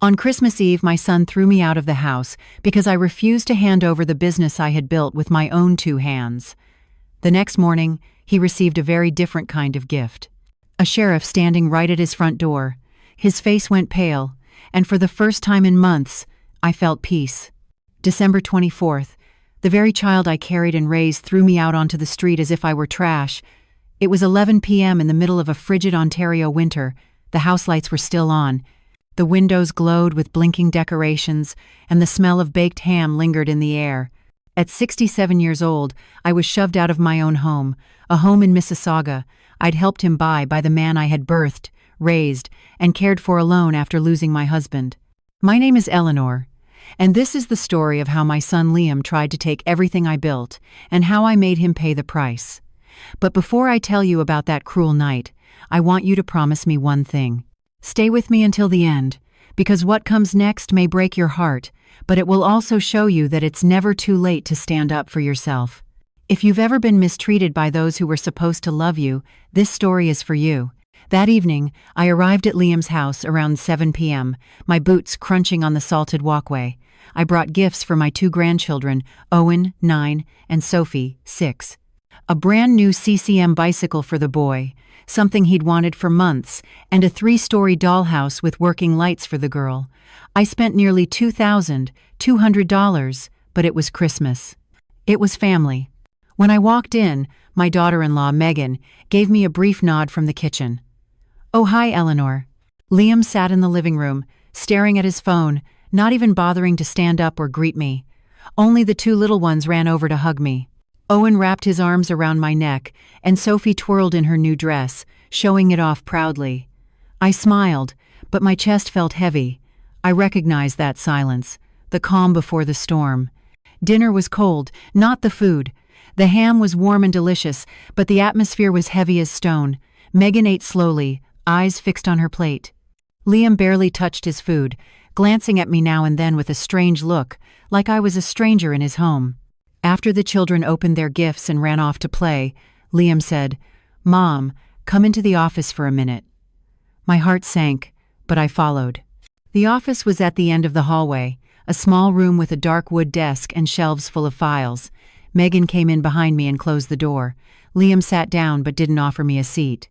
On Christmas Eve, my son threw me out of the house because I refused to hand over the business I had built with my own two hands. The next morning, he received a very different kind of gift. A sheriff standing right at his front door. His face went pale, and for the first time in months, I felt peace. December 24th, the very child I carried and raised threw me out onto the street as if I were trash. It was 11 p.m. in the middle of a frigid Ontario winter. The house lights were still on. The windows glowed with blinking decorations, and the smell of baked ham lingered in the air. At 67 years old, I was shoved out of my own home, a home in Mississauga I'd helped him buy by the man I had birthed, raised, and cared for alone after losing my husband. My name is Eleanor, and this is the story of how my son Liam tried to take everything I built, and how I made him pay the price. But before I tell you about that cruel night, I want you to promise me one thing. Stay with me until the end, because what comes next may break your heart, but it will also show you that it's never too late to stand up for yourself. If you've ever been mistreated by those who were supposed to love you, this story is for you. That evening, I arrived at Liam's house around 7 p.m., my boots crunching on the salted walkway. I brought gifts for my two grandchildren, Owen, 9, and Sophie, 6. A brand new CCM bicycle for the boy, something he'd wanted for months, and a 3-story dollhouse with working lights for the girl. I spent nearly $2,200, but it was Christmas. It was family. When I walked in, my daughter-in-law, Megan, gave me a brief nod from the kitchen. "Oh, hi, Eleanor." Liam sat in the living room, staring at his phone, not even bothering to stand up or greet me. Only the two little ones ran over to hug me. Owen wrapped his arms around my neck, and Sophie twirled in her new dress, showing it off proudly. I smiled, but my chest felt heavy. I recognized that silence, the calm before the storm. Dinner was cold, not the food. The ham was warm and delicious, but the atmosphere was heavy as stone. Megan ate slowly, eyes fixed on her plate. Liam barely touched his food, glancing at me now and then with a strange look, like I was a stranger in his home. After the children opened their gifts and ran off to play, Liam said, "Mom, come into the office for a minute." My heart sank, but I followed. The office was at the end of the hallway, a small room with a dark wood desk and shelves full of files. Megan came in behind me and closed the door. Liam sat down but didn't offer me a seat.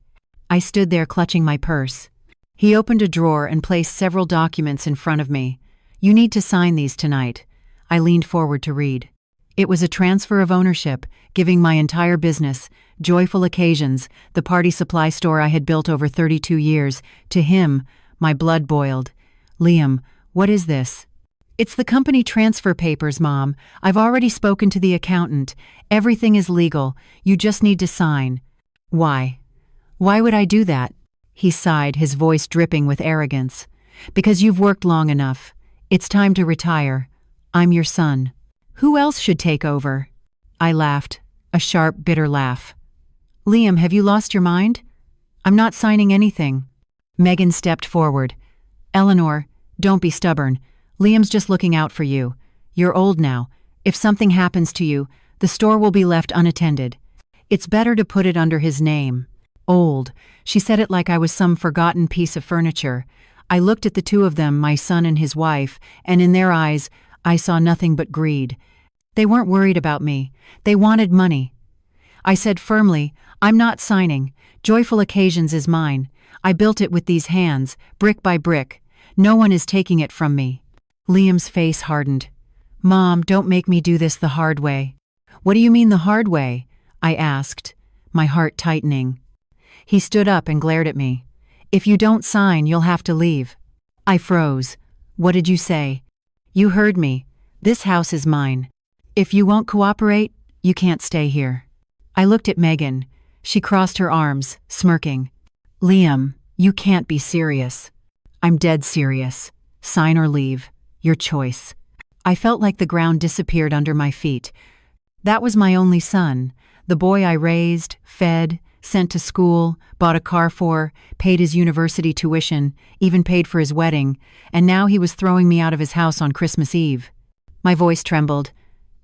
I stood there clutching my purse. He opened a drawer and placed several documents in front of me. "You need to sign these tonight." I leaned forward to read. It was a transfer of ownership, giving my entire business, Joyful Occasions, the party supply store I had built over 32 years, to him. My blood boiled. "Liam, what is this?" "It's the company transfer papers, Mom. I've already spoken to the accountant. Everything is legal. You just need to sign." "Why? Why would I do that?" He sighed, his voice dripping with arrogance. "Because you've worked long enough. It's time to retire. I'm your son. Who else should take over?" I laughed, a sharp, bitter laugh. "Liam, have you lost your mind? I'm not signing anything." Megan stepped forward. "Eleanor, don't be stubborn. Liam's just looking out for you. You're old now. If something happens to you, the store will be left unattended. It's better to put it under his name." Old. She said it like I was some forgotten piece of furniture. I looked at the two of them, my son and his wife, and in their eyes, I saw nothing but greed. They weren't worried about me. They wanted money. I said firmly, "I'm not signing. Joyful Occasions is mine. I built it with these hands, brick by brick. No one is taking it from me." Liam's face hardened. "Mom, don't make me do this the hard way." "What do you mean the hard way?" I asked, my heart tightening. He stood up and glared at me. "If you don't sign, you'll have to leave." I froze. "What did you say?" "You heard me. This house is mine. If you won't cooperate, you can't stay here." I looked at Megan. She crossed her arms, smirking. "Liam, you can't be serious." "I'm dead serious. Sign or leave. Your choice." I felt like the ground disappeared under my feet. That was my only son, the boy I raised, fed, sent to school, bought a car for, paid his university tuition, even paid for his wedding, and now he was throwing me out of his house on Christmas Eve. My voice trembled.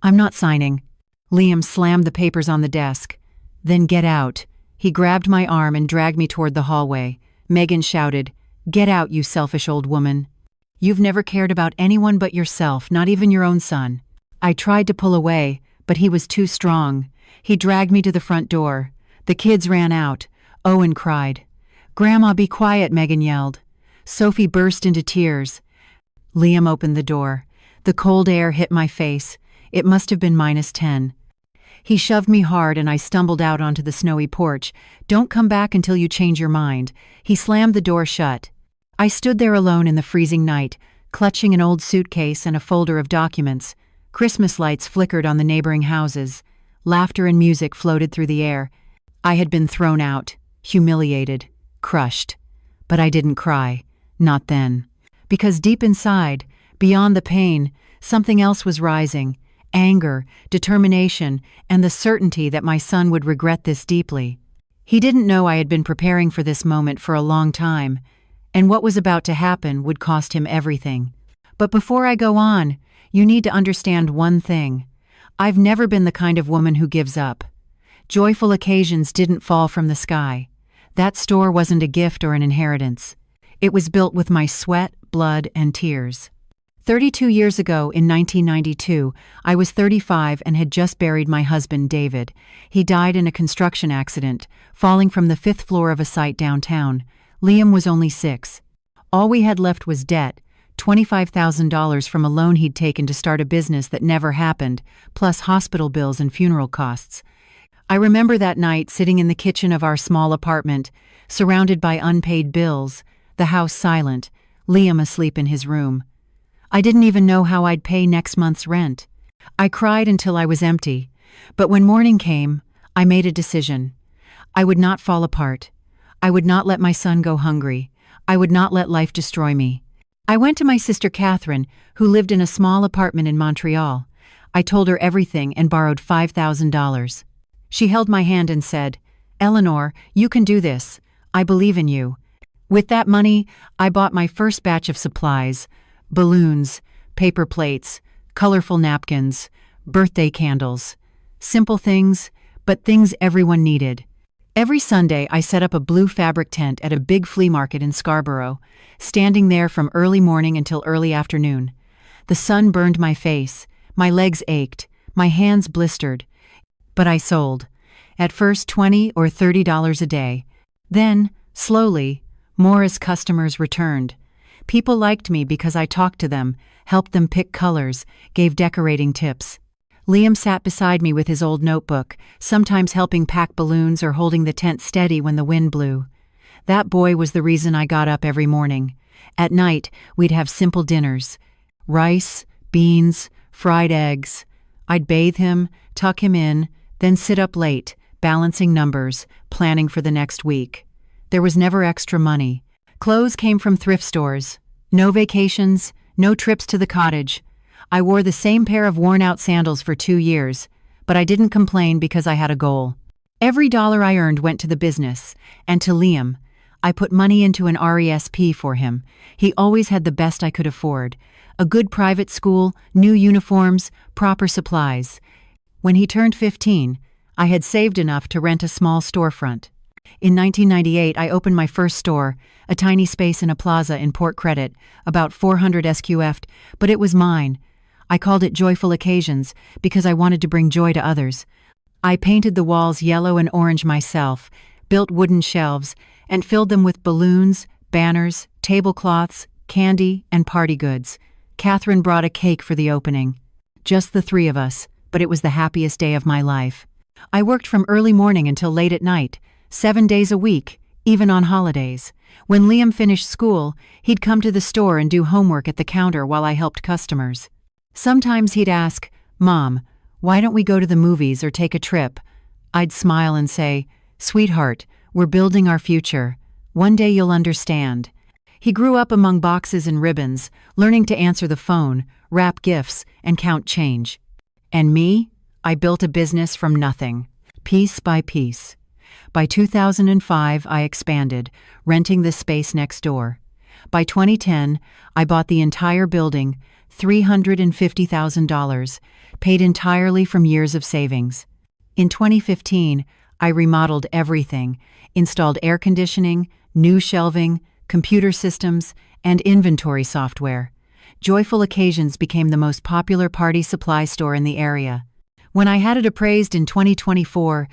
"I'm not signing." Liam slammed the papers on the desk. "Then get out." He grabbed my arm and dragged me toward the hallway. Megan shouted, "Get out, you selfish old woman." You've never cared about anyone but yourself, not even your own son." I tried to pull away, but he was too strong. He dragged me to the front door. The kids ran out. Owen cried. "Grandma, be quiet," Megan yelled. Sophie burst into tears. Liam opened the door. The cold air hit my face. It must have been -10. He shoved me hard and I stumbled out onto the snowy porch. "Don't come back until you change your mind." He slammed the door shut. I stood there alone in the freezing night, clutching an old suitcase and a folder of documents. Christmas lights flickered on the neighboring houses. Laughter and music floated through the air. I had been thrown out, humiliated, crushed. But I didn't cry. Not then. Because deep inside, beyond the pain, something else was rising. Anger, determination, and the certainty that my son would regret this deeply. He didn't know I had been preparing for this moment for a long time, and what was about to happen would cost him everything. But before I go on, you need to understand one thing. I've never been the kind of woman who gives up. Joyful occasions didn't fall from the sky. That store wasn't a gift or an inheritance. It was built with my sweat, blood, and tears. 32 years ago, in 1992, I was 35 and had just buried my husband, David. He died in a construction accident, falling from the 5th floor of a site downtown. Liam was only 6. All we had left was debt, $25,000 from a loan he'd taken to start a business that never happened, plus hospital bills and funeral costs. I remember that night sitting in the kitchen of our small apartment, surrounded by unpaid bills, the house silent, Liam asleep in his room. I didn't even know how I'd pay next month's rent. I cried until I was empty, but when morning came, I made a decision. I would not fall apart. I would not let my son go hungry. I would not let life destroy me. I went to my sister Catherine, who lived in a small apartment in Montreal. I told her everything and borrowed $5,000. She held my hand and said, "Eleanor, you can do this. I believe in you." With that money, I bought my first batch of supplies: balloons, paper plates, colorful napkins, birthday candles. Simple things, but things everyone needed. Every Sunday, I set up a blue fabric tent at a big flea market in Scarborough, standing there from early morning until early afternoon. The sun burned my face, my legs ached, my hands blistered. But I sold. At first $20 or $30 a day. Then, slowly, more as customers returned. People liked me because I talked to them, helped them pick colors, gave decorating tips. Liam sat beside me with his old notebook, sometimes helping pack balloons or holding the tent steady when the wind blew. That boy was the reason I got up every morning. At night, we'd have simple dinners: rice, beans, fried eggs. I'd bathe him, tuck him in, then sit up late, balancing numbers, planning for the next week. There was never extra money. Clothes came from thrift stores. No vacations, no trips to the cottage. I wore the same pair of worn-out sandals for 2 years, but I didn't complain because I had a goal. Every dollar I earned went to the business, and to Liam. I put money into an RESP for him. He always had the best I could afford: a good private school, new uniforms, proper supplies. When he turned 15, I had saved enough to rent a small storefront. In 1998, I opened my first store, a tiny space in a plaza in Port Credit, about 400 SQF'd, but it was mine. I called it Joyful Occasions because I wanted to bring joy to others. I painted the walls yellow and orange myself, built wooden shelves, and filled them with balloons, banners, tablecloths, candy, and party goods. Catherine brought a cake for the opening. Just the 3 of us, but it was the happiest day of my life. I worked from early morning until late at night, 7 days a week, even on holidays. When Liam finished school, he'd come to the store and do homework at the counter while I helped customers. Sometimes he'd ask, "Mom, why don't we go to the movies or take a trip?" I'd smile and say, "Sweetheart, we're building our future. One day you'll understand." He grew up among boxes and ribbons, learning to answer the phone, wrap gifts, and count change. And me? I built a business from nothing, piece by piece. By 2005, I expanded, renting the space next door. By 2010, I bought the entire building, $350,000, paid entirely from years of savings. In 2015, I remodeled everything, installed air conditioning, new shelving, computer systems, and inventory software. Joyful Occasions became the most popular party supply store in the area. When I had it appraised in 2024,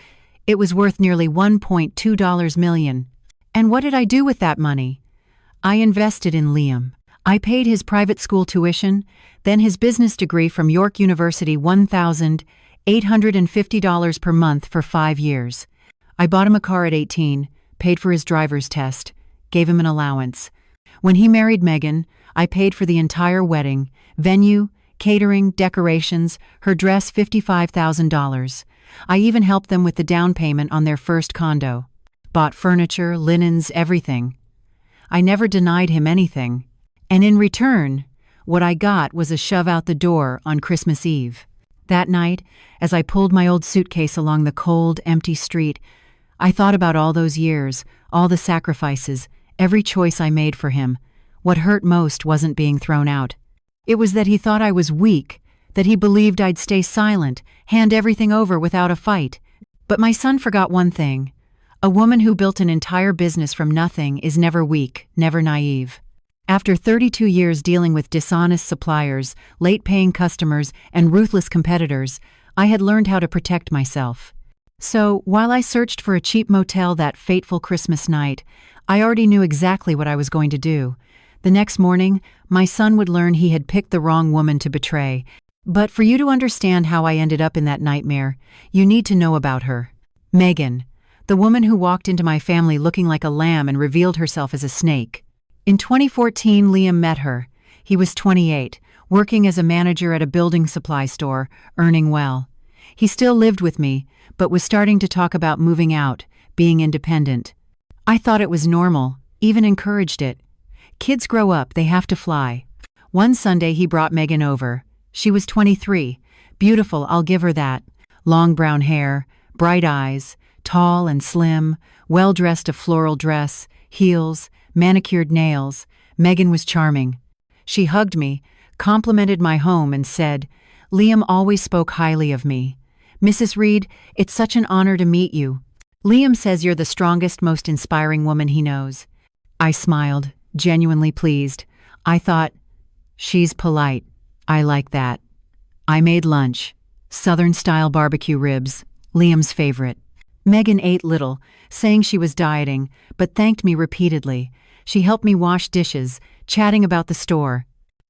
it was worth nearly $1.2 million. And what did I do with that money? I invested in Liam. I paid his private school tuition, then his business degree from York University $1,850 per month for 5 years. I bought him a car at 18, paid for his driver's test, gave him an allowance. When he married Megan, I paid for the entire wedding, venue, catering, decorations, her dress $55,000. I even helped them with the down payment on their first condo. Bought furniture, linens, everything. I never denied him anything. And in return, what I got was a shove out the door on Christmas Eve. That night, as I pulled my old suitcase along the cold, empty street, I thought about all those years, all the sacrifices, every choice I made for him. What hurt most wasn't being thrown out. It was that he thought I was weak, that he believed I'd stay silent, hand everything over without a fight. But my son forgot one thing. A woman who built an entire business from nothing is never weak, never naive. After 32 years dealing with dishonest suppliers, late-paying customers, and ruthless competitors, I had learned how to protect myself. So, while I searched for a cheap motel that fateful Christmas night, I already knew exactly what I was going to do. The next morning, my son would learn he had picked the wrong woman to betray. But for you to understand how I ended up in that nightmare, you need to know about her. Megan, the woman who walked into my family looking like a lamb and revealed herself as a snake. In 2014, Liam met her. He was 28, working as a manager at a building supply store, earning well. He still lived with me, but was starting to talk about moving out, being independent. I thought it was normal, even encouraged it. Kids grow up, they have to fly. One Sunday he brought Megan over. She was 23, beautiful, I'll give her that. Long brown hair, bright eyes, tall and slim, well-dressed, a floral dress, heels, manicured nails. Megan was charming. She hugged me, complimented my home, and said, "Liam always spoke highly of me. Mrs. Reed, it's such an honor to meet you. Liam says you're the strongest, most inspiring woman he knows." I smiled, genuinely pleased. I thought, she's polite. I like that. I made lunch. Southern-style barbecue ribs, Liam's favorite. Megan ate little, saying she was dieting, but thanked me repeatedly. She helped me wash dishes, chatting about the store.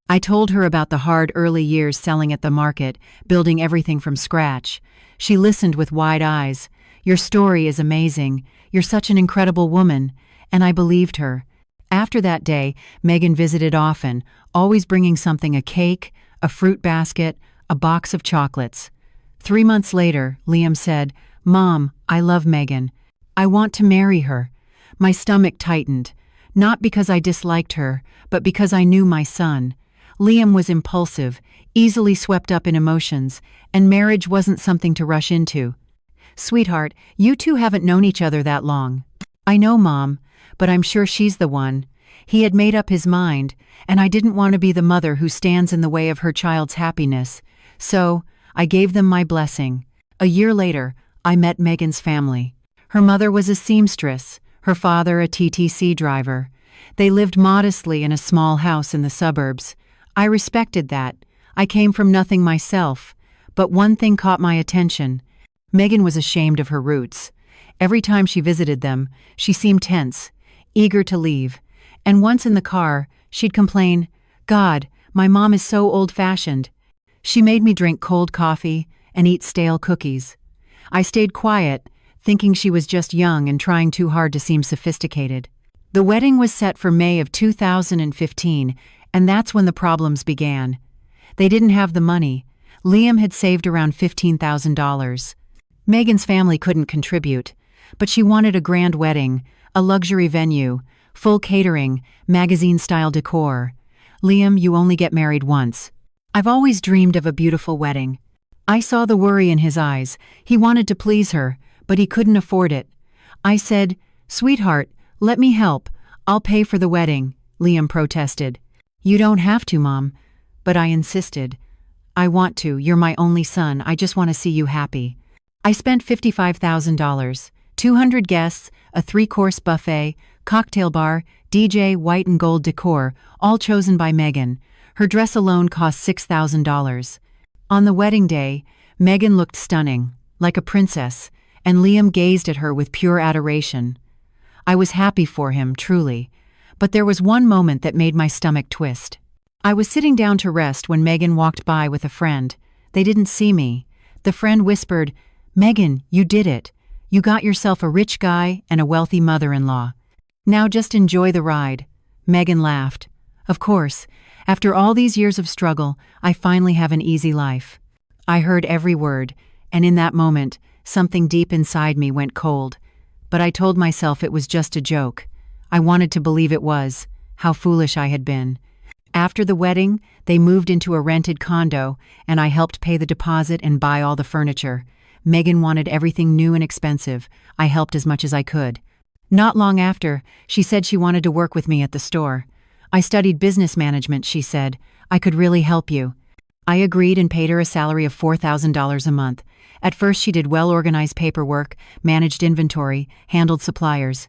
I told her about the hard early years selling at the market, building everything from scratch. She listened with wide eyes. "Your story is amazing. You're such an incredible woman." And I believed her. After that day, Megan visited often, always bringing something: a cake, a fruit basket, a box of chocolates. 3 months later, Liam said, "Mom, I love Megan. I want to marry her." My stomach tightened, not because I disliked her, but because I knew my son. Liam was impulsive, easily swept up in emotions, and marriage wasn't something to rush into. "Sweetheart, you two haven't known each other that long." "I know, Mom, but I'm sure she's the one." He had made up his mind, and I didn't want to be the mother who stands in the way of her child's happiness. So, I gave them my blessing. A year later, I met Megan's family. Her mother was a seamstress, her father a TTC driver. They lived modestly in a small house in the suburbs. I respected that. I came from nothing myself. But one thing caught my attention. Megan was ashamed of her roots. Every time she visited them, she seemed tense, eager to leave. And once in the car, she'd complain, "God, my mom is so old-fashioned." She made me drink cold coffee and eat stale cookies. I stayed quiet, thinking she was just young and trying too hard to seem sophisticated. The wedding was set for May of 2015, and that's when the problems began. They didn't have the money. Liam had saved around $15,000. Megan's family couldn't contribute, but she wanted a grand wedding, a luxury venue, full catering, magazine-style decor. "Liam, you only get married once." I've always dreamed of a beautiful wedding. I saw the worry in his eyes. He wanted to please her, but he couldn't afford it. I said, "Sweetheart, let me help. I'll pay for the wedding." Liam protested. "You don't have to, Mom." But I insisted. "I want to. You're my only son. I just want to see you happy." I spent $55,000, 200 guests, a 3-course buffet, cocktail bar, DJ, white and gold decor, all chosen by Megan. Her dress alone cost $6,000. On the wedding day, Megan looked stunning, like a princess, and Liam gazed at her with pure adoration. I was happy for him, truly, but there was one moment that made my stomach twist. I was sitting down to rest when Megan walked by with a friend. They didn't see me. The friend whispered, "Megan, you did it. You got yourself a rich guy and a wealthy mother-in-law. Now just enjoy the ride." Megan laughed. "Of course, after all these years of struggle, I finally have an easy life." I heard every word, and in that moment, something deep inside me went cold. But I told myself it was just a joke. I wanted to believe it was. How foolish I had been. After the wedding, they moved into a rented condo, and I helped pay the deposit and buy all the furniture. Megan wanted everything new and expensive. I helped as much as I could. Not long after, she said she wanted to work with me at the store. "I studied business management," she said. "I could really help you." I agreed and paid her a salary of $4,000 a month. At first she did well-organized paperwork, managed inventory, handled suppliers.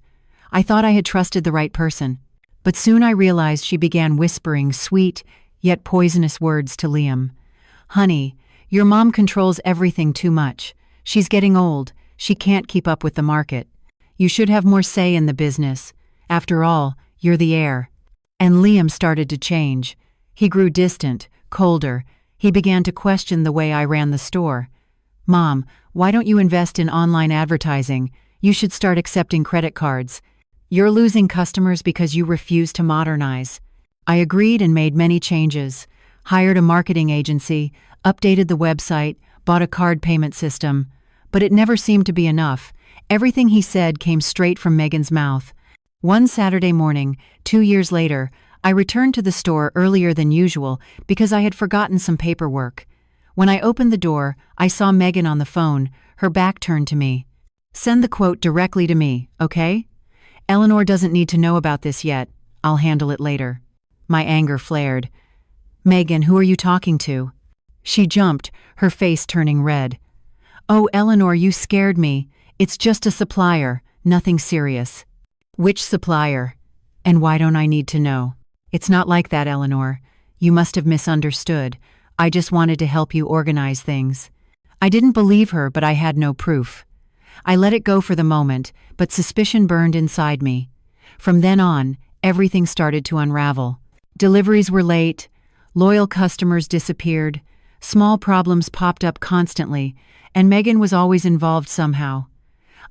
I thought I had trusted the right person. But soon I realized she began whispering sweet, yet poisonous words to Liam. "Honey, your mom controls everything too much. She's getting old. She can't keep up with the market. You should have more say in the business. After all, you're the heir." And Liam started to change. He grew distant, colder. He began to question the way I ran the store. "Mom, why don't you invest in online advertising? You should start accepting credit cards. You're losing customers because you refuse to modernize." I agreed and made many changes. Hired a marketing agency, updated the website, bought a card payment system. But it never seemed to be enough. Everything he said came straight from Megan's mouth. One Saturday morning, 2 years later, I returned to the store earlier than usual because I had forgotten some paperwork. When I opened the door, I saw Megan on the phone, her back turned to me. "Send the quote directly to me, okay? Eleanor doesn't need to know about this yet. I'll handle it later." My anger flared. "Megan, who are you talking to?" She jumped, her face turning red. "Oh, Eleanor, you scared me. It's just a supplier, nothing serious." "Which supplier? And why don't I need to know?" "It's not like that, Eleanor. You must have misunderstood. I just wanted to help you organize things." I didn't believe her, but I had no proof. I let it go for the moment, but suspicion burned inside me. From then on, everything started to unravel. Deliveries were late, loyal customers disappeared, small problems popped up constantly, and Megan was always involved somehow.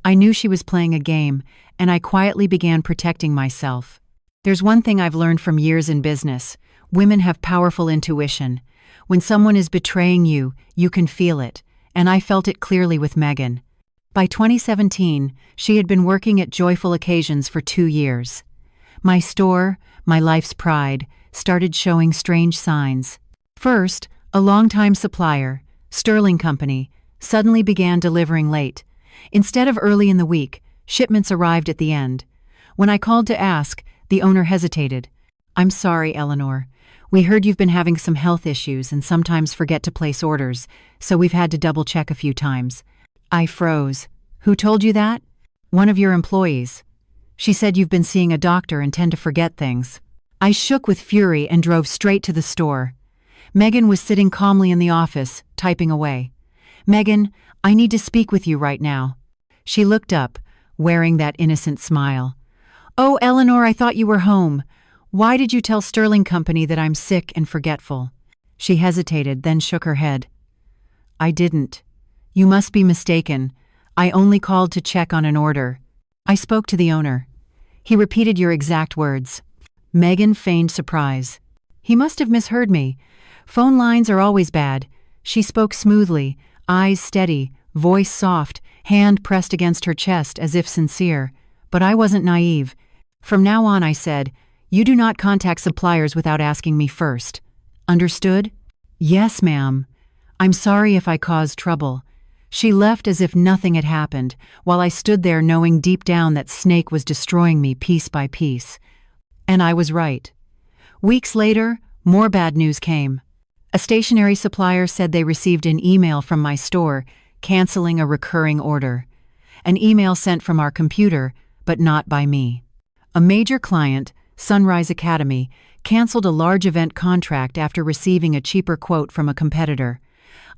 I knew she was playing a game, and I quietly began protecting myself. There's one thing I've learned from years in business. Women have powerful intuition. When someone is betraying you, you can feel it, and I felt it clearly with Megan. By 2017, she had been working at Joyful Occasions for 2 years. My store, my life's pride, started showing strange signs. First, a longtime supplier, Sterling Company, suddenly began delivering late. Instead of early in the week, shipments arrived at the end. When I called to ask, the owner hesitated. "I'm sorry, Eleanor. We heard you've been having some health issues and sometimes forget to place orders, so we've had to double-check a few times." I froze. "Who told you that?" "One of your employees. She said you've been seeing a doctor and tend to forget things." I shook with fury and drove straight to the store. Megan was sitting calmly in the office, typing away. "Megan, I need to speak with you right now." She looked up, wearing that innocent smile. "Oh, Eleanor, I thought you were home. Why did you tell Sterling Company that I'm sick and forgetful?" She hesitated, then shook her head. "I didn't. You must be mistaken. I only called to check on an order." I spoke to the owner. "He repeated your exact words." Megan feigned surprise. "He must have misheard me. Phone lines are always bad." She spoke smoothly, eyes steady, voice soft, hand pressed against her chest as if sincere. But I wasn't naive. "From now on," I said, "you do not contact suppliers without asking me first. Understood?" "Yes, ma'am. I'm sorry if I caused trouble." She left as if nothing had happened, while I stood there knowing deep down that Snake was destroying me piece by piece. And I was right. Weeks later, more bad news came. A stationery supplier said they received an email from my store canceling a recurring order. An email sent from our computer, but not by me. A major client, Sunrise Academy, canceled a large event contract after receiving a cheaper quote from a competitor.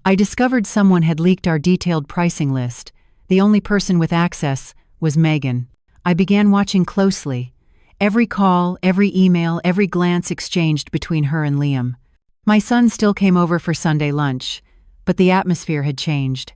I discovered someone had leaked our detailed pricing list. The only person with access was Megan. I began watching closely. Every call, every email, every glance exchanged between her and Liam. My son still came over for Sunday lunch, but the atmosphere had changed.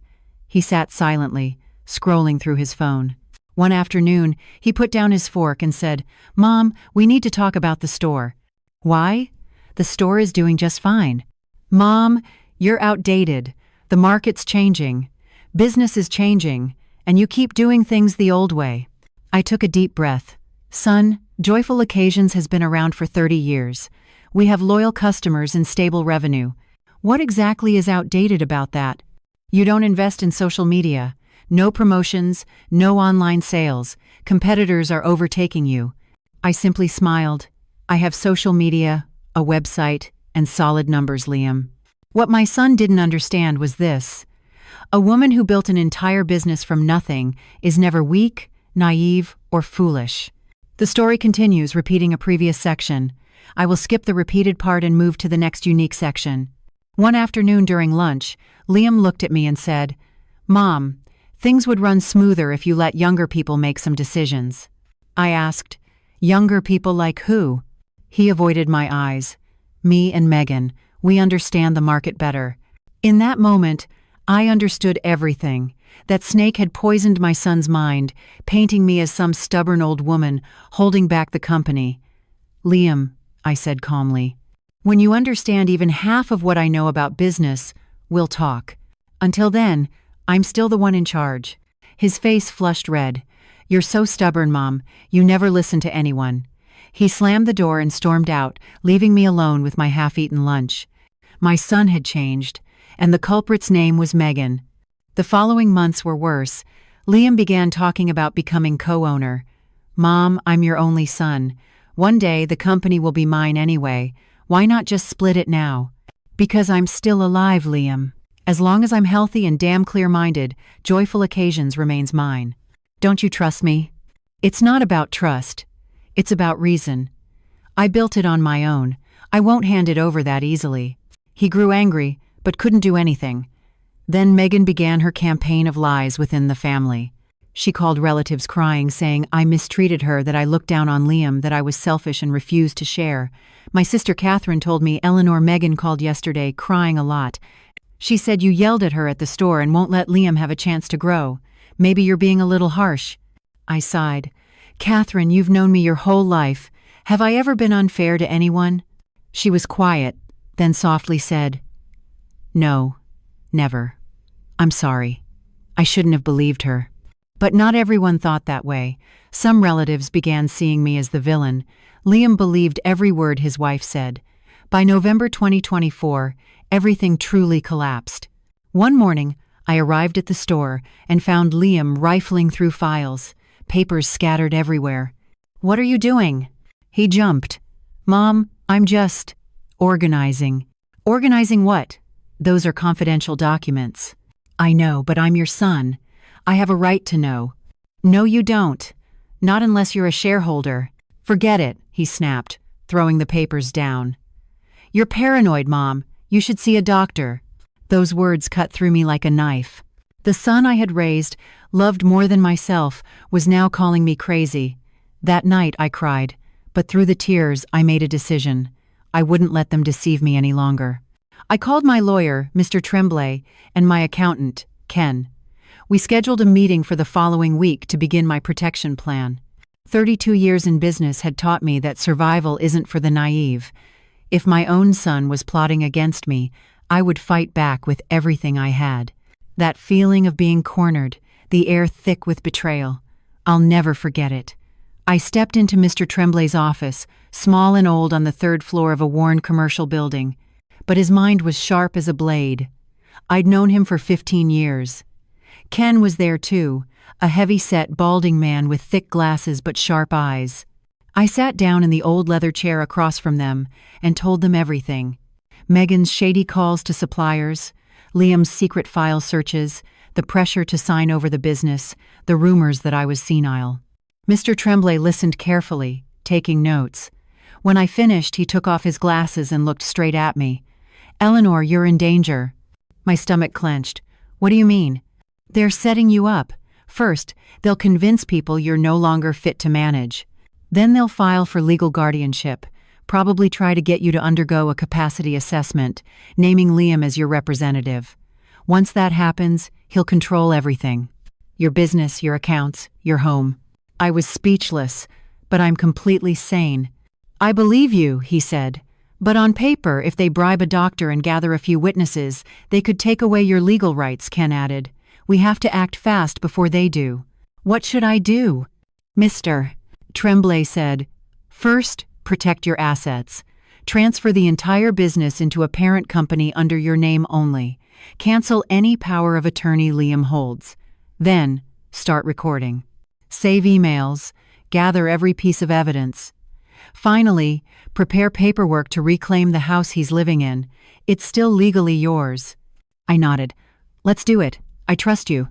He sat silently, scrolling through his phone. One afternoon, he put down his fork and said, "Mom, we need to talk about the store." "Why?" "The store is doing just fine." "Mom, you're outdated. The market's changing. Business is changing, and you keep doing things the old way." I took a deep breath. "Son, Joyful Occasions has been around for 30 years. We have loyal customers and stable revenue. What exactly is outdated about that? You don't invest in social media. No promotions, no online sales. Competitors are overtaking you." I simply smiled. "I have social media, a website, and solid numbers, Liam." What my son didn't understand was this. A woman who built an entire business from nothing is never weak, naive, or foolish. The story continues, repeating a previous section. I will skip the repeated part and move to the next unique section. One afternoon during lunch, Liam looked at me and said, "Mom, things would run smoother if you let younger people make some decisions." I asked, "Younger people like who?" He avoided my eyes. "Me and Megan, we understand the market better." In that moment, I understood everything. That snake had poisoned my son's mind, painting me as some stubborn old woman holding back the company. "Liam," I said calmly, "when you understand even half of what I know about business, we'll talk. Until then, I'm still the one in charge." His face flushed red. "You're so stubborn, Mom. You never listen to anyone." He slammed the door and stormed out, leaving me alone with my half-eaten lunch. My son had changed, and the culprit's name was Megan. The following months were worse. Liam began talking about becoming co-owner. "Mom, I'm your only son. One day the company will be mine anyway. Why not just split it now?" "Because I'm still alive, Liam. As long as I'm healthy and damn clear-minded, Joyful Occasions remains mine. Don't you trust me?" "It's not about trust. It's about reason. I built it on my own. I won't hand it over that easily." He grew angry, but couldn't do anything. Then Megan began her campaign of lies within the family. She called relatives crying, saying I mistreated her, that I looked down on Liam, that I was selfish and refused to share. My sister Catherine told me Megan called yesterday, crying a lot. She said you yelled at her at the store and won't let Liam have a chance to grow. Maybe you're being a little harsh. I sighed. "Catherine, you've known me your whole life. Have I ever been unfair to anyone?" She was quiet, then softly said, "No, never. I'm sorry. I shouldn't have believed her." But not everyone thought that way. Some relatives began seeing me as the villain. Liam believed every word his wife said. By November 2024, everything truly collapsed. One morning, I arrived at the store and found Liam rifling through files, papers scattered everywhere. "What are you doing?" He jumped. "Mom, I'm just organizing." "Organizing what?" "Those are confidential documents." "I know, but I'm your son. I have a right to know." "No, you don't. Not unless you're a shareholder." "Forget it," he snapped, throwing the papers down. "You're paranoid, Mom. You should see a doctor." Those words cut through me like a knife. The son I had raised, loved more than myself, was now calling me crazy. That night I cried, but through the tears I made a decision. I wouldn't let them deceive me any longer. I called my lawyer, Mr. Tremblay, and my accountant, Ken. We scheduled a meeting for the following week to begin my protection plan. 32 years in business had taught me that survival isn't for the naive. If my own son was plotting against me, I would fight back with everything I had. That feeling of being cornered, the air thick with betrayal. I'll never forget it. I stepped into Mr. Tremblay's office, small and old on the third floor of a worn commercial building. But his mind was sharp as a blade. I'd known him for 15 years. Ken was there too, a heavy-set, balding man with thick glasses but sharp eyes. I sat down in the old leather chair across from them and told them everything. Megan's shady calls to suppliers, Liam's secret file searches, the pressure to sign over the business, the rumors that I was senile. Mr. Tremblay listened carefully, taking notes. When I finished, he took off his glasses and looked straight at me. "Eleanor, you're in danger." My stomach clenched. "What do you mean?" "They're setting you up. First, they'll convince people you're no longer fit to manage. Then they'll file for legal guardianship, probably try to get you to undergo a capacity assessment, naming Liam as your representative. Once that happens, he'll control everything. Your business, your accounts, your home." I was speechless, but I'm completely sane. "I believe you," he said. "But on paper, if they bribe a doctor and gather a few witnesses, they could take away your legal rights," Ken added. "We have to act fast before they do." "What should I do?" "Mr. Tremblay said, "First, protect your assets. Transfer the entire business into a parent company under your name only. Cancel any power of attorney Liam holds. Then, start recording. Save emails. Gather every piece of evidence. Finally, prepare paperwork to reclaim the house he's living in. It's still legally yours." I nodded. "Let's do it. I trust you."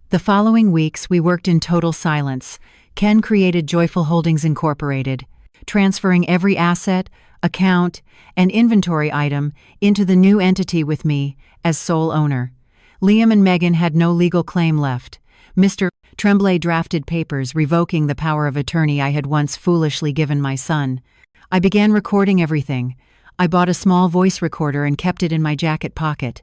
The following weeks, we worked in total silence. Ken created Joyful Holdings Incorporated, transferring every asset, account, and inventory item into the new entity with me as sole owner. Liam and Megan had no legal claim left. Mr. Tremblay drafted papers revoking the power of attorney I had once foolishly given my son. I began recording everything. I bought a small voice recorder and kept it in my jacket pocket.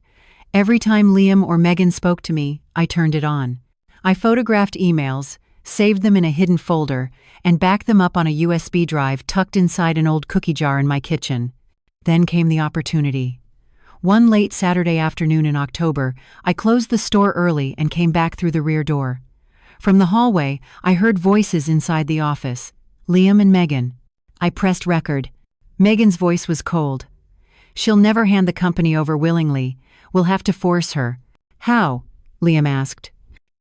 Every time Liam or Megan spoke to me, I turned it on. I photographed emails, saved them in a hidden folder, and backed them up on a USB drive tucked inside an old cookie jar in my kitchen. Then came the opportunity. One late Saturday afternoon in October, I closed the store early and came back through the rear door. From the hallway, I heard voices inside the office. Liam and Megan. I pressed record. Megan's voice was cold. "She'll never hand the company over willingly. We'll have to force her." "How?" Liam asked.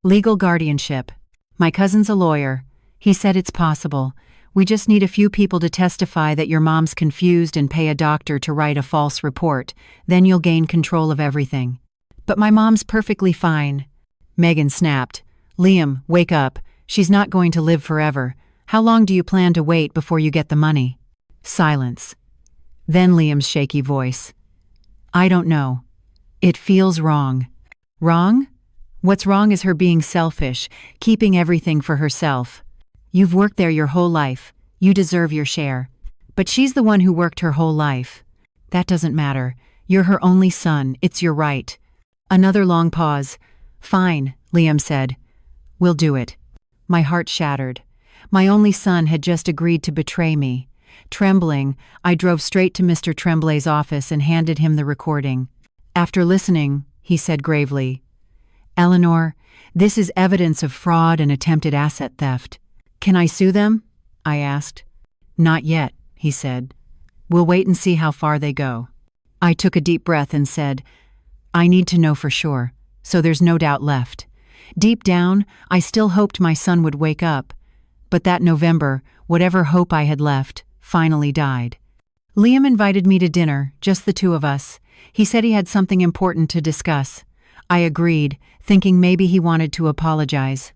"Legal guardianship. My cousin's a lawyer. He said it's possible. We just need a few people to testify that your mom's confused and pay a doctor to write a false report. Then you'll gain control of everything." "But my mom's perfectly fine." Megan snapped. "Liam, wake up. She's not going to live forever. How long do you plan to wait before you get the money?" Silence. Then Liam's shaky voice. "I don't know. It feels wrong." "Wrong? What's wrong is her being selfish, keeping everything for herself. You've worked there your whole life. You deserve your share. But she's the one who worked her whole life. That doesn't matter. You're her only son. It's your right." Another long pause. "Fine," Liam said. "We'll do it." My heart shattered. My only son had just agreed to betray me. Trembling, I drove straight to Mr. Tremblay's office and handed him the recording. After listening, he said gravely, "Eleanor, this is evidence of fraud and attempted asset theft. Can I sue them?" I asked. "Not yet," he said. "We'll wait and see how far they go." I took a deep breath and said, "I need to know for sure, so there's no doubt left." Deep down, I still hoped my son would wake up. But that November, whatever hope I had left, finally died. Liam invited me to dinner, just the two of us. He said he had something important to discuss. I agreed, thinking maybe he wanted to apologize.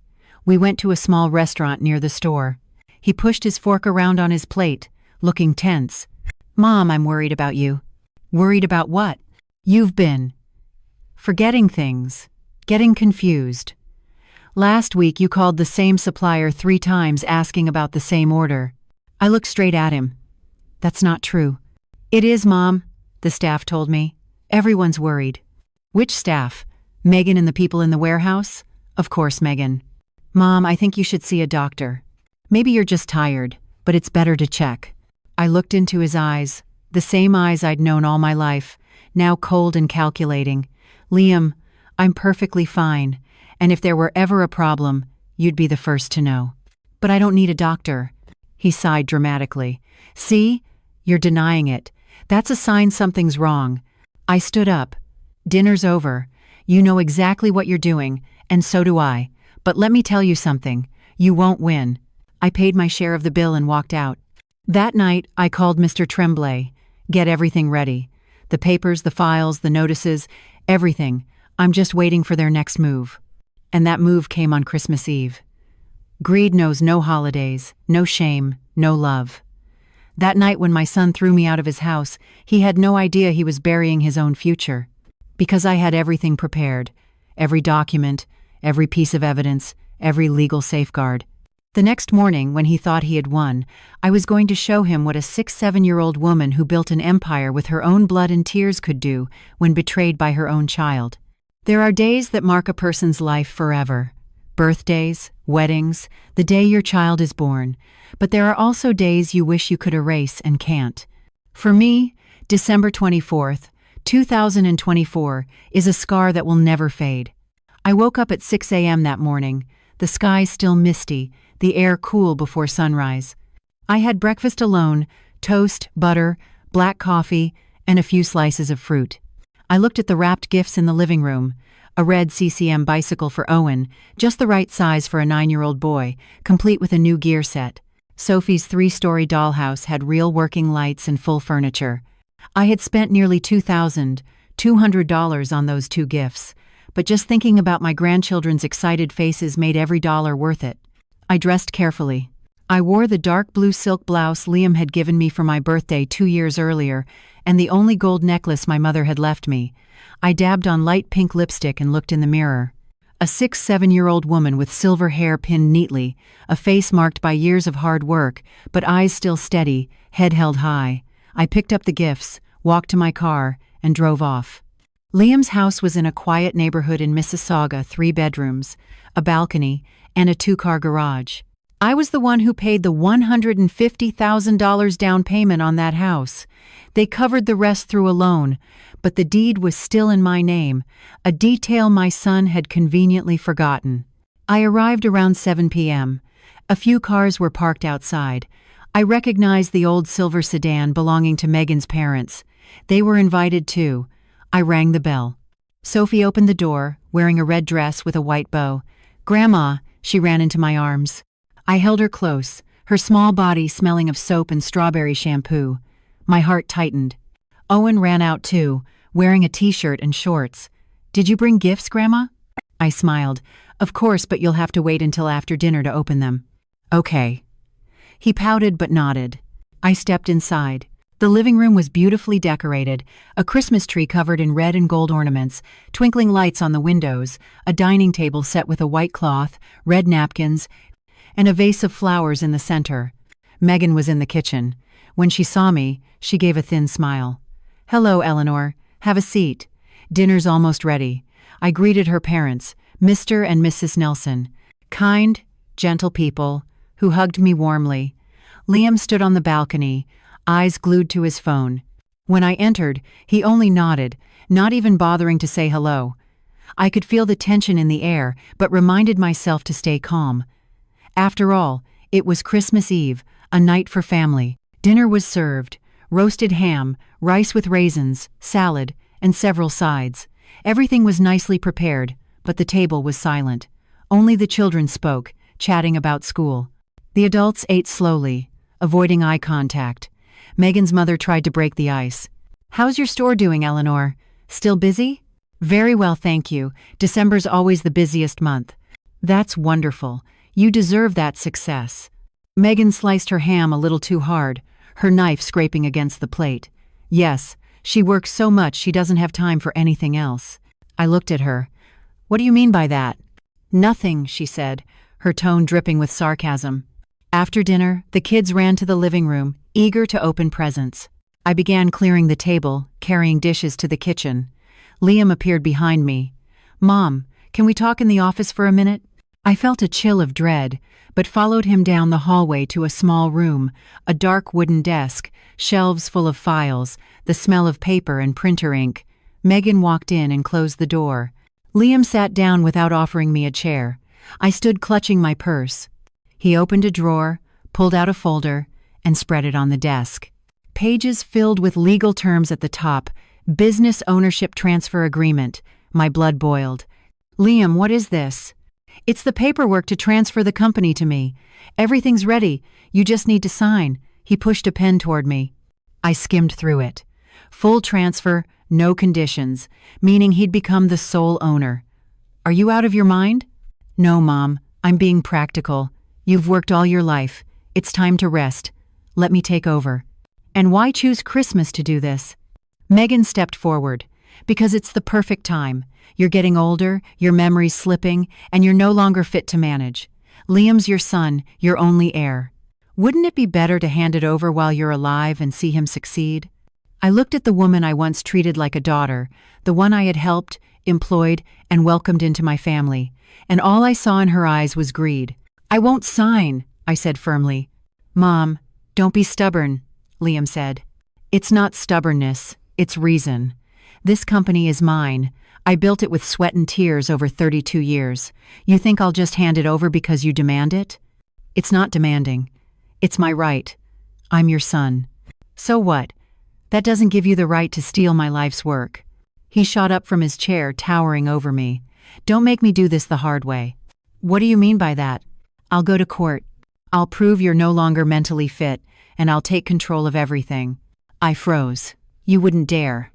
We went to a small restaurant near the store. He pushed his fork around on his plate, looking tense. "Mom, I'm worried about you." "Worried about what?" "You've been forgetting things, getting confused. Last week you called the same supplier 3 times asking about the same order." I looked straight at him. "That's not true." "It is, Mom," the staff told me. "Everyone's worried." "Which staff? Megan and the people in the warehouse?" "Of course, Megan." "Mom, I think you should see a doctor. Maybe you're just tired, but it's better to check." I looked into his eyes, the same eyes I'd known all my life, now cold and calculating. "Liam, I'm perfectly fine, and if there were ever a problem, you'd be the first to know. But I don't need a doctor." He sighed dramatically. "See? You're denying it. That's a sign something's wrong." I stood up. "Dinner's over. You know exactly what you're doing, and so do I. But let me tell you something. You won't win." I paid my share of the bill and walked out. That night, I called Mr. Tremblay. "Get everything ready. The papers, the files, the notices, everything. I'm just waiting for their next move." And that move came on Christmas Eve. Greed knows no holidays, no shame, no love. That night when my son threw me out of his house, he had no idea he was burying his own future. Because I had everything prepared, every document, every piece of evidence, every legal safeguard. The next morning, when he thought he had won, I was going to show him what a 6-7-year-old woman who built an empire with her own blood and tears could do when betrayed by her own child. There are days that mark a person's life forever. Birthdays, weddings, the day your child is born. But there are also days you wish you could erase and can't. For me, December 24th, 2024 is a scar that will never fade. I woke up at 6 a.m. that morning, the sky still misty, the air cool before sunrise. I had breakfast alone, toast, butter, black coffee, and a few slices of fruit. I looked at the wrapped gifts in the living room, a red CCM bicycle for Owen, just the right size for a 9-year-old boy, complete with a new gear set. Sophie's 3-story dollhouse had real working lights and full furniture. I had spent nearly $2,200 on those 2 gifts, but just thinking about my grandchildren's excited faces made every dollar worth it. I dressed carefully. I wore the dark blue silk blouse Liam had given me for my birthday 2 years earlier, and the only gold necklace my mother had left me. I dabbed on light pink lipstick and looked in the mirror. A 6-7-year-old woman with silver hair pinned neatly, a face marked by years of hard work, but eyes still steady, head held high. I picked up the gifts, walked to my car, and drove off. Liam's house was in a quiet neighborhood in Mississauga, 3 bedrooms, a balcony, and a 2-car garage. I was the one who paid the $150,000 down payment on that house. They covered the rest through a loan, but the deed was still in my name, a detail my son had conveniently forgotten. I arrived around 7 p.m. A few cars were parked outside. I recognized the old silver sedan belonging to Megan's parents. They were invited too. I rang the bell. Sophie opened the door, wearing a red dress with a white bow. "Grandma," she ran into my arms. I held her close, her small body smelling of soap and strawberry shampoo. My heart tightened. Owen ran out too, wearing a t-shirt and shorts. "Did you bring gifts, Grandma?" I smiled. "Of course, but you'll have to wait until after dinner to open them." "Okay." He pouted but nodded. I stepped inside. The living room was beautifully decorated, a Christmas tree covered in red and gold ornaments, twinkling lights on the windows, a dining table set with a white cloth, red napkins, and a vase of flowers in the center. Megan was in the kitchen. When she saw me, she gave a thin smile. "Hello, Eleanor. Have a seat. Dinner's almost ready." I greeted her parents, Mr. and Mrs. Nelson. Kind, gentle people, who hugged me warmly. Liam stood on the balcony, eyes glued to his phone. When I entered, he only nodded, not even bothering to say hello. I could feel the tension in the air, but reminded myself to stay calm. After all, it was Christmas Eve, a night for family. Dinner was served: roasted ham, rice with raisins, salad, and several sides. Everything was nicely prepared, but the table was silent. Only the children spoke, chatting about school. The adults ate slowly, avoiding eye contact. Megan's mother tried to break the ice. "How's your store doing, Eleanor? Still busy?" "Very well, thank you. December's always the busiest month." "That's wonderful. You deserve that success." Megan sliced her ham a little too hard, her knife scraping against the plate. "Yes, she works so much she doesn't have time for anything else." I looked at her. "What do you mean by that?" "Nothing," she said, her tone dripping with sarcasm. After dinner, the kids ran to the living room, eager to open presents. I began clearing the table, carrying dishes to the kitchen. Liam appeared behind me. "Mom, can we talk in the office for a minute?" I felt a chill of dread, but followed him down the hallway to a small room, a dark wooden desk, shelves full of files, the smell of paper and printer ink. Megan walked in and closed the door. Liam sat down without offering me a chair. I stood clutching my purse. He opened a drawer, pulled out a folder, and spread it on the desk. Pages filled with legal terms at the top. Business ownership transfer agreement. My blood boiled. "Liam, what is this?" "It's the paperwork to transfer the company to me. Everything's ready. You just need to sign." He pushed a pen toward me. I skimmed through it. Full transfer, no conditions, meaning he'd become the sole owner. "Are you out of your mind?" "No, Mom. I'm being practical. You've worked all your life. It's time to rest. Let me take over. And why choose Christmas to do this? Megan stepped forward. Because it's the perfect time. You're getting older, your memory's slipping, and you're no longer fit to manage. Liam's your son, your only heir. Wouldn't it be better to hand it over while you're alive and see him succeed? I looked at the woman I once treated like a daughter, the one I had helped, employed, and welcomed into my family, and all I saw in her eyes was greed. I won't sign, I said firmly. Mom, don't be stubborn, Liam said. It's not stubbornness, it's reason. This company is mine. I built it with sweat and tears over 32 years. You think I'll just hand it over because you demand it? It's not demanding. It's my right. I'm your son. So what? That doesn't give you the right to steal my life's work. He shot up from his chair, towering over me. Don't make me do this the hard way. What do you mean by that? I'll go to court. I'll prove you're no longer mentally fit, and I'll take control of everything. I froze. You wouldn't dare.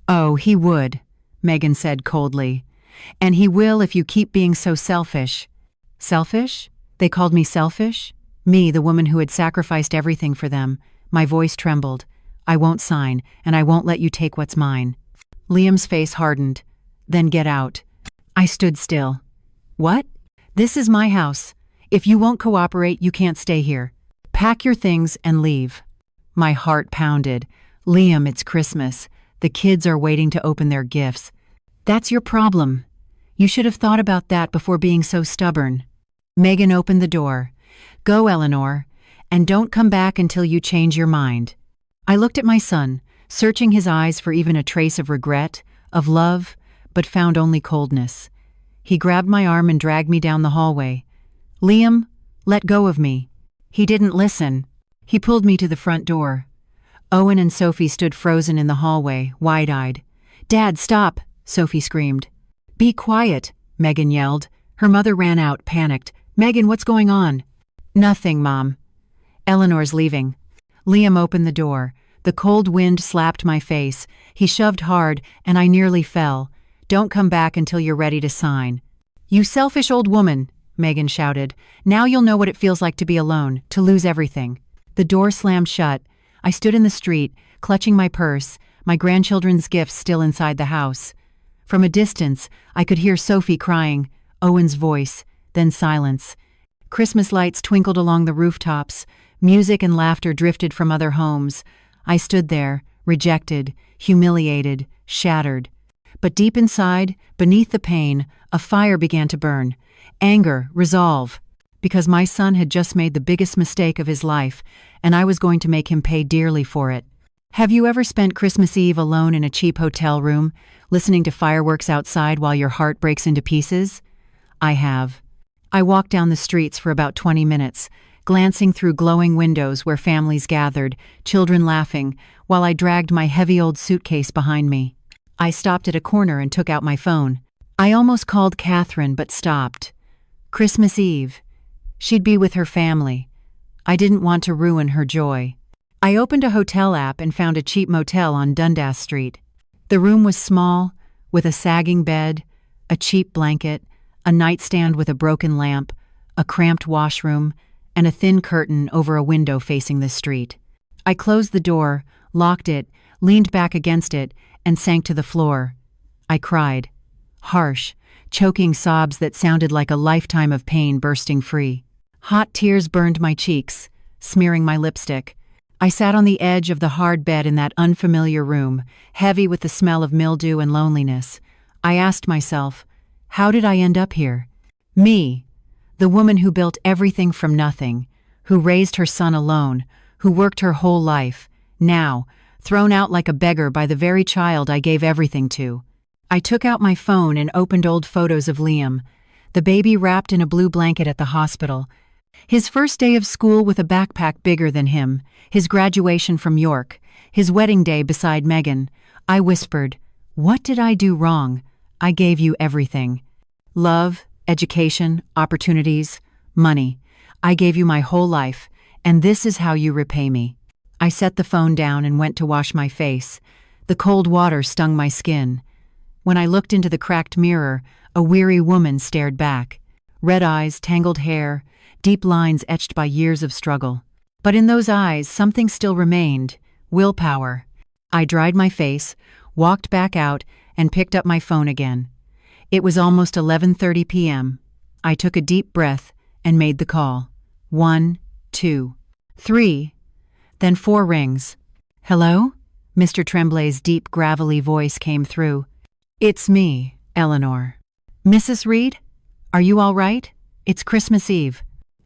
Oh, he would, Megan said coldly. And he will if you keep being so selfish. Selfish? They called me selfish? Me, the woman who had sacrificed everything for them. My voice trembled. I won't sign, and I won't let you take what's mine. Liam's face hardened. Then get out. I stood still. What? This is my house. If you won't cooperate, you can't stay here. Pack your things and leave. My heart pounded. Liam, it's Christmas. The kids are waiting to open their gifts. That's your problem. You should have thought about that before being so stubborn. Megan opened the door. Go, Eleanor, and don't come back until you change your mind. I looked at my son, searching his eyes for even a trace of regret, of love, but found only coldness. He grabbed my arm and dragged me down the hallway. Liam, let go of me. He didn't listen. He pulled me to the front door. Owen and Sophie stood frozen in the hallway, wide-eyed. Dad, stop, Sophie screamed. Be quiet, Megan yelled. Her mother ran out, panicked. Megan, what's going on? Nothing, Mom. Eleanor's leaving. Liam opened the door. The cold wind slapped my face. He shoved hard, and I nearly fell. Don't come back until you're ready to sign. You selfish old woman, Megan shouted. Now you'll know what it feels like to be alone, to lose everything. The door slammed shut. I stood in the street, clutching my purse, my grandchildren's gifts still inside the house. From a distance, I could hear Sophie crying, Owen's voice, then silence. Christmas lights twinkled along the rooftops. Music and laughter drifted from other homes. I stood there, rejected, humiliated, shattered. But deep inside, beneath the pain, a fire began to burn. Anger, resolve. Because my son had just made the biggest mistake of his life, and I was going to make him pay dearly for it. Have you ever spent Christmas Eve alone in a cheap hotel room, listening to fireworks outside while your heart breaks into pieces? I have. I walked down the streets for about 20 minutes, glancing through glowing windows where families gathered, children laughing, while I dragged my heavy old suitcase behind me. I stopped at a corner and took out my phone. I almost called Catherine but stopped. Christmas Eve. She'd be with her family. I didn't want to ruin her joy. I opened a hotel app and found a cheap motel on Dundas Street. The room was small, with a sagging bed, a cheap blanket, a nightstand with a broken lamp, a cramped washroom, and a thin curtain over a window facing the street. I closed the door, locked it, leaned back against it, and sank to the floor. I cried. Harsh, choking sobs that sounded like a lifetime of pain bursting free. Hot tears burned my cheeks, smearing my lipstick. I sat on the edge of the hard bed in that unfamiliar room, heavy with the smell of mildew and loneliness. I asked myself, how did I end up here? Me, the woman who built everything from nothing, who raised her son alone, who worked her whole life, now, thrown out like a beggar by the very child I gave everything to. I took out my phone and opened old photos of Liam, the baby wrapped in a blue blanket at the hospital. His first day of school with a backpack bigger than him, his graduation from York, his wedding day beside Megan. I whispered, what did I do wrong? I gave you everything. Love, education, opportunities, money. I gave you my whole life, and this is how you repay me. I set the phone down and went to wash my face. The cold water stung my skin. When I looked into the cracked mirror, a weary woman stared back. Red eyes, tangled hair, deep lines etched by years of struggle. But in those eyes, something still remained: willpower. I dried my face, walked back out, and picked up my phone again. It was almost 11:30 p.m. I took a deep breath and made the call. 1, 2, 3, then 4 rings. "Hello?" Mr. Tremblay's deep, gravelly voice came through. "It's me, Eleanor." "Mrs. Reed? Are you all right? It's Christmas Eve."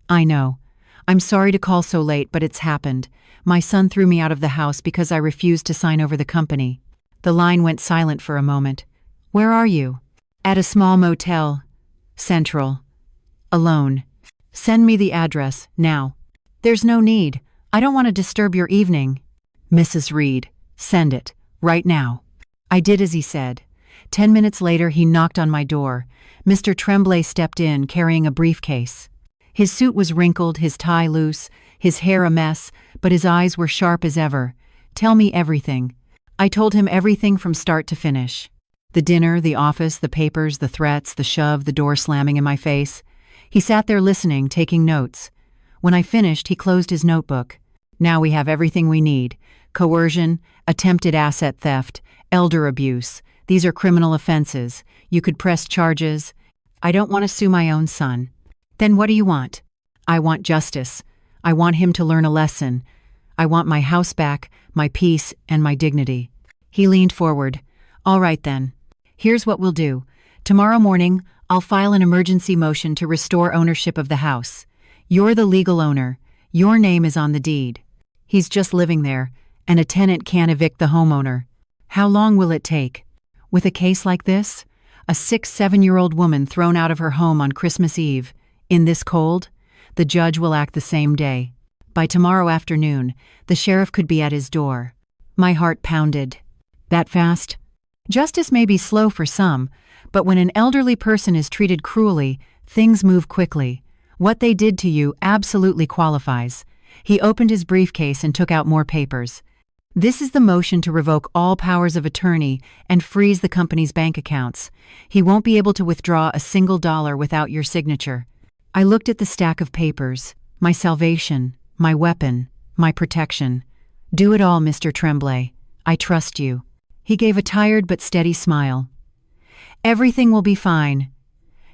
"I know. I'm sorry to call so late, but it's happened. My son threw me out of the house because I refused to sign over the company." The line went silent for a moment. "Where are you?" "At a small motel. Central. Alone." "Send me the address, now." "There's no need. I don't want to disturb your evening." "Mrs. Reed, send it, right now." I did as he said. 10 minutes later, he knocked on my door. Mr. Tremblay stepped in, carrying a briefcase. His suit was wrinkled, his tie loose, his hair a mess, but his eyes were sharp as ever. "Tell me everything." I told him everything from start to finish. The dinner, the office, the papers, the threats, the shove, the door slamming in my face. He sat there listening, taking notes. When I finished, he closed his notebook. "Now we have everything we need. Coercion, attempted asset theft, elder abuse. These are criminal offenses. You could press charges." "I don't want to sue my own son." "Then what do you want?" "I want justice. I want him to learn a lesson. I want my house back, my peace, and my dignity." He leaned forward. "All right then. Here's what we'll do. Tomorrow morning, I'll file an emergency motion to restore ownership of the house. You're the legal owner. Your name is on the deed. He's just living there, and a tenant can't evict the homeowner. How long will it take? With a case like this, a 6-7-year-old woman thrown out of her home on Christmas Eve, in this cold, the judge will act the same day. By tomorrow afternoon, the sheriff could be at his door." My heart pounded. That fast? Justice may be slow for some, but when an elderly person is treated cruelly, things move quickly. What they did to you absolutely qualifies. He opened his briefcase and took out more papers. "This is the motion to revoke all powers of attorney and freeze the company's bank accounts. He won't be able to withdraw a single dollar without your signature." I looked at the stack of papers. My salvation, my weapon, my protection. "Do it all, Mr. Tremblay. I trust you." He gave a tired but steady smile. "Everything will be fine.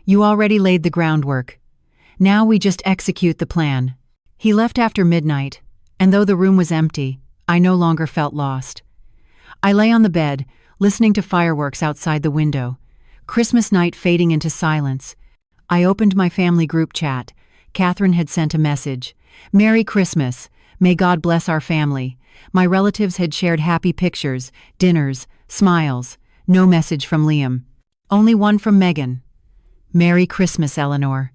You already laid the groundwork. Now we just execute the plan." He left after midnight, and though the room was empty, I no longer felt lost. I lay on the bed, listening to fireworks outside the window. Christmas night fading into silence. I opened my family group chat. Catherine had sent a message. "Merry Christmas. May God bless our family." My relatives had shared happy pictures, dinners, smiles. No message from Liam. Only one from Megan. "Merry Christmas, Eleanor.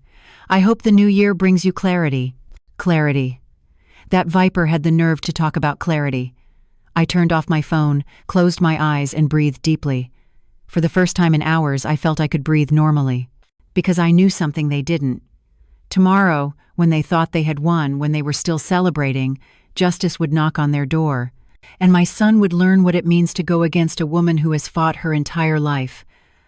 I hope the new year brings you clarity." Clarity. That viper had the nerve to talk about clarity. I turned off my phone, closed my eyes, and breathed deeply. For the first time in hours, I felt I could breathe normally. Because I knew something they didn't. Tomorrow, when they thought they had won, when they were still celebrating, justice would knock on their door, and my son would learn what it means to go against a woman who has fought her entire life,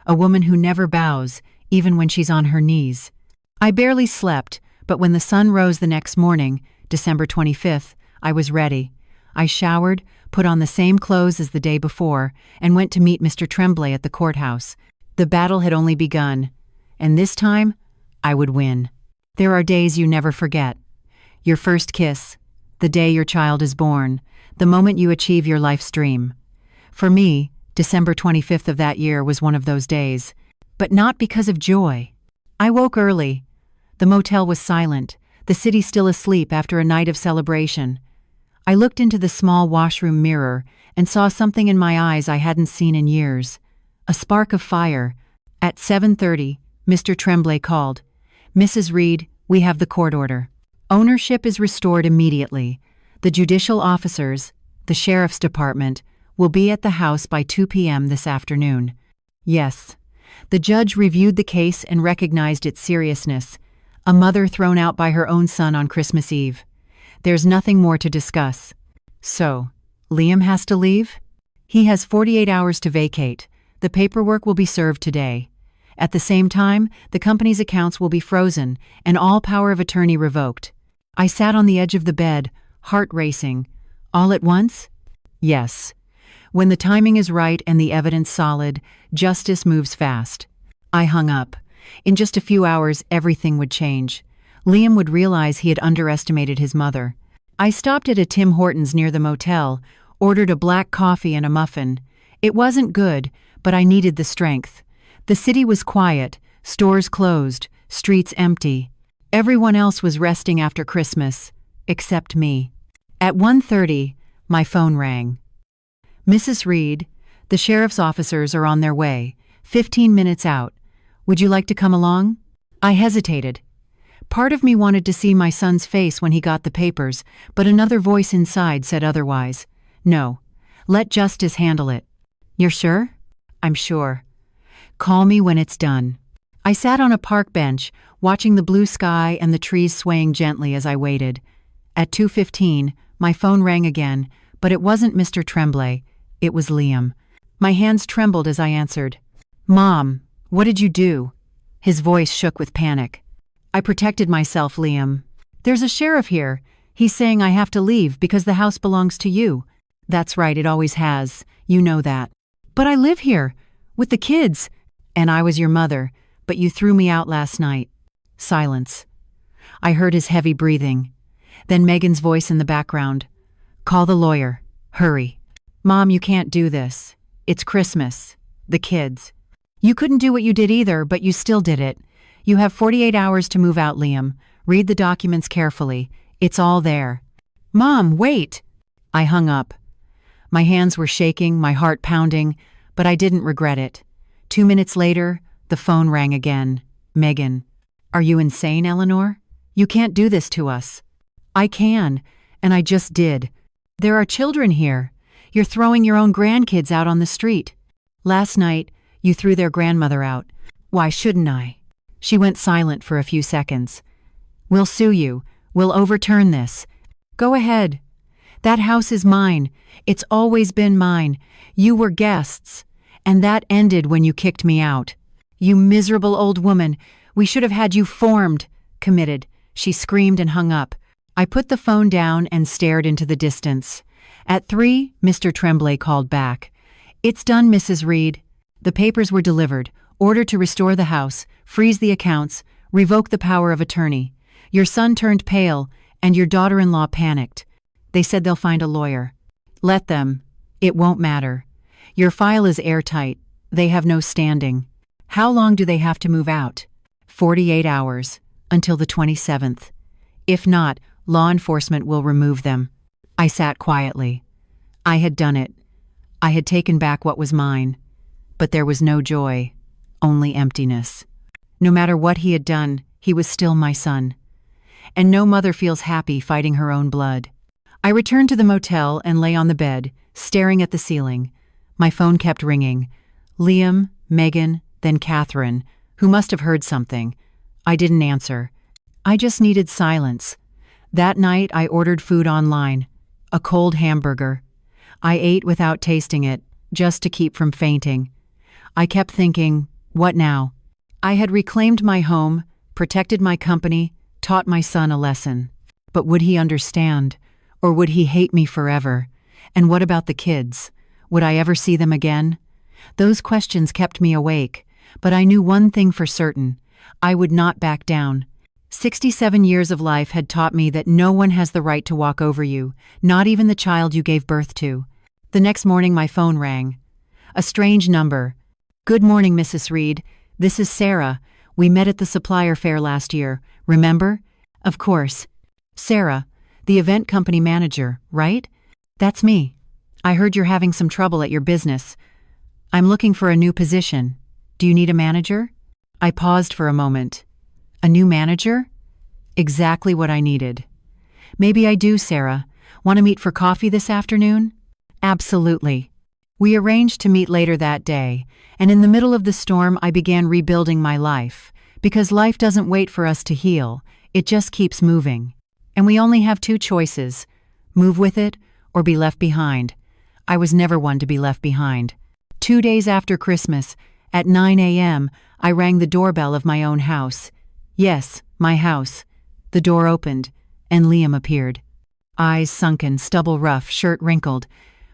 a woman who never bows, even when she's on her knees. I barely slept, but when the sun rose the next morning, December 25th, I was ready. I showered, put on the same clothes as the day before, and went to meet Mr. Tremblay at the courthouse. The battle had only begun, and this time, I would win. There are days you never forget. Your first kiss, the day your child is born, the moment you achieve your life's dream. For me, December 25th of that year was one of those days, but not because of joy. I woke early. The motel was silent, the city still asleep after a night of celebration. I looked into the small washroom mirror and saw something in my eyes I hadn't seen in years. A spark of fire. At 7:30, Mr. Tremblay called. "Mrs. Reed, we have the court order. Ownership is restored immediately. The judicial officers, the sheriff's department, will be at the house by 2 p.m. this afternoon." Yes. The judge reviewed the case and recognized its seriousness. A mother thrown out by her own son on Christmas Eve. There's nothing more to discuss. So, Liam has to leave? He has 48 hours to vacate. The paperwork will be served today. At the same time, the company's accounts will be frozen and all power of attorney revoked. I sat on the edge of the bed, heart racing. All at once? Yes. When the timing is right and the evidence solid, justice moves fast. I hung up. In just a few hours, everything would change. Liam would realize he had underestimated his mother. I stopped at a Tim Hortons near the motel, ordered a black coffee and a muffin. It wasn't good, but I needed the strength. The city was quiet, stores closed, streets empty. Everyone else was resting after Christmas, except me. At 1:30, my phone rang. Mrs. Reed, the sheriff's officers are on their way, 15 minutes out. Would you like to come along? I hesitated. Part of me wanted to see my son's face when he got the papers, but another voice inside said otherwise. No, let justice handle it. You're sure? I'm sure. Call me when it's done. I sat on a park bench, watching the blue sky and the trees swaying gently as I waited. At 2:15, my phone rang again, but it wasn't Mr. Tremblay. It was Liam. My hands trembled as I answered. Mom, what did you do? His voice shook with panic. I protected myself, Liam. There's a sheriff here. He's saying I have to leave because the house belongs to you. That's right, it always has. You know that. But I live here, with the kids. And I was your mother, but you threw me out last night. Silence. I heard his heavy breathing. Then Megan's voice in the background. Call the lawyer. Hurry. Mom, you can't do this. It's Christmas. The kids. You couldn't do what you did either, but you still did it. You have 48 hours to move out, Liam. Read the documents carefully. It's all there. Mom, wait! I hung up. My hands were shaking, my heart pounding, but I didn't regret it. 2 minutes later, the phone rang again. Megan. Are you insane, Eleanor? You can't do this to us. I can, and I just did. There are children here. You're throwing your own grandkids out on the street. Last night, you threw their grandmother out. Why shouldn't I? She went silent for a few seconds. We'll sue you. We'll overturn this. Go ahead. That house is mine. It's always been mine. You were guests. And that ended when you kicked me out. You miserable old woman. We should have had you formed. Committed. She screamed and hung up. I put the phone down and stared into the distance. At 3, Mr. Tremblay called back. It's done, Mrs. Reed. The papers were delivered. Order to restore the house, freeze the accounts, revoke the power of attorney. Your son turned pale, and your daughter-in-law panicked. They said they'll find a lawyer. Let them. It won't matter. Your file is airtight. They have no standing. How long do they have to move out? 48 hours, until the 27th. If not, law enforcement will remove them. I sat quietly. I had done it. I had taken back what was mine. But there was no joy, only emptiness. No matter what he had done, he was still my son. And no mother feels happy fighting her own blood. I returned to the motel and lay on the bed, staring at the ceiling. My phone kept ringing. Liam, Megan, then Catherine, who must have heard something. I didn't answer. I just needed silence. That night, I ordered food online. A cold hamburger. I ate without tasting it, just to keep from fainting. I kept thinking, what now? I had reclaimed my home, protected my company, taught my son a lesson. But would he understand? Or would he hate me forever? And what about the kids? Would I ever see them again? Those questions kept me awake, but I knew one thing for certain. I would not back down. 67 years of life had taught me that no one has the right to walk over you, not even the child you gave birth to. The next morning my phone rang. A strange number. Good morning, Mrs. Reed. This is Sarah. We met at the supplier fair last year. Remember? Of course. Sarah, the event company manager, right? That's me. I heard you're having some trouble at your business. I'm looking for a new position. Do you need a manager? I paused for a moment. A new manager? Exactly what I needed. Maybe I do, Sarah. Want to meet for coffee this afternoon? Absolutely. We arranged to meet later that day, and in the middle of the storm I began rebuilding my life, because life doesn't wait for us to heal, it just keeps moving. And we only have 2 choices, move with it or be left behind. I was never one to be left behind. 2 days after Christmas, At 9 a.m., I rang the doorbell of my own house. Yes, my house. The door opened, and Liam appeared. Eyes sunken, stubble rough, shirt wrinkled.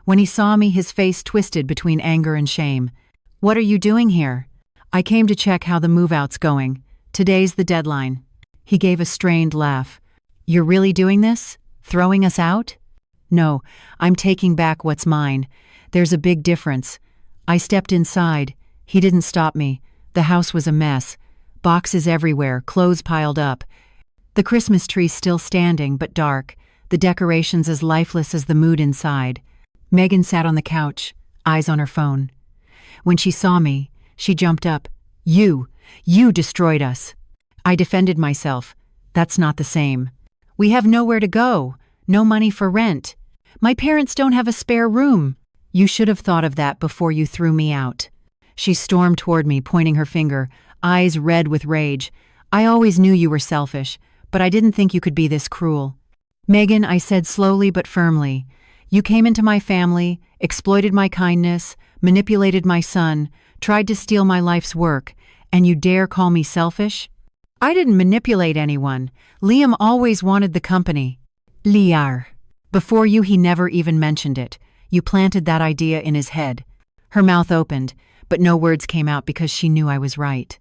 When he saw me, his face twisted between anger and shame. "What are you doing here?" "I came to check how the move-out's going. Today's the deadline." He gave a strained laugh. "You're really doing this? Throwing us out?" "No, I'm taking back what's mine. There's a big difference." I stepped inside. He didn't stop me. The house was a mess. Boxes everywhere, clothes piled up. The Christmas tree still standing, but dark. The decorations as lifeless as the mood inside. Megan sat on the couch, eyes on her phone. When she saw me, she jumped up. You destroyed us." I defended myself. "That's not the same. We have nowhere to go, no money for rent. My parents don't have a spare room." "You should have thought of that before you threw me out." She stormed toward me, pointing her finger, eyes red with rage. "I always knew you were selfish, but I didn't think you could be this cruel." "Megan," I said slowly but firmly, "you came into my family, exploited my kindness, manipulated my son, tried to steal my life's work, and you dare call me selfish?" "I didn't manipulate anyone. Liam always wanted the company." "Liar. Before you, he never even mentioned it. You planted that idea in his head." Her mouth opened, but no words came out because she knew I was right.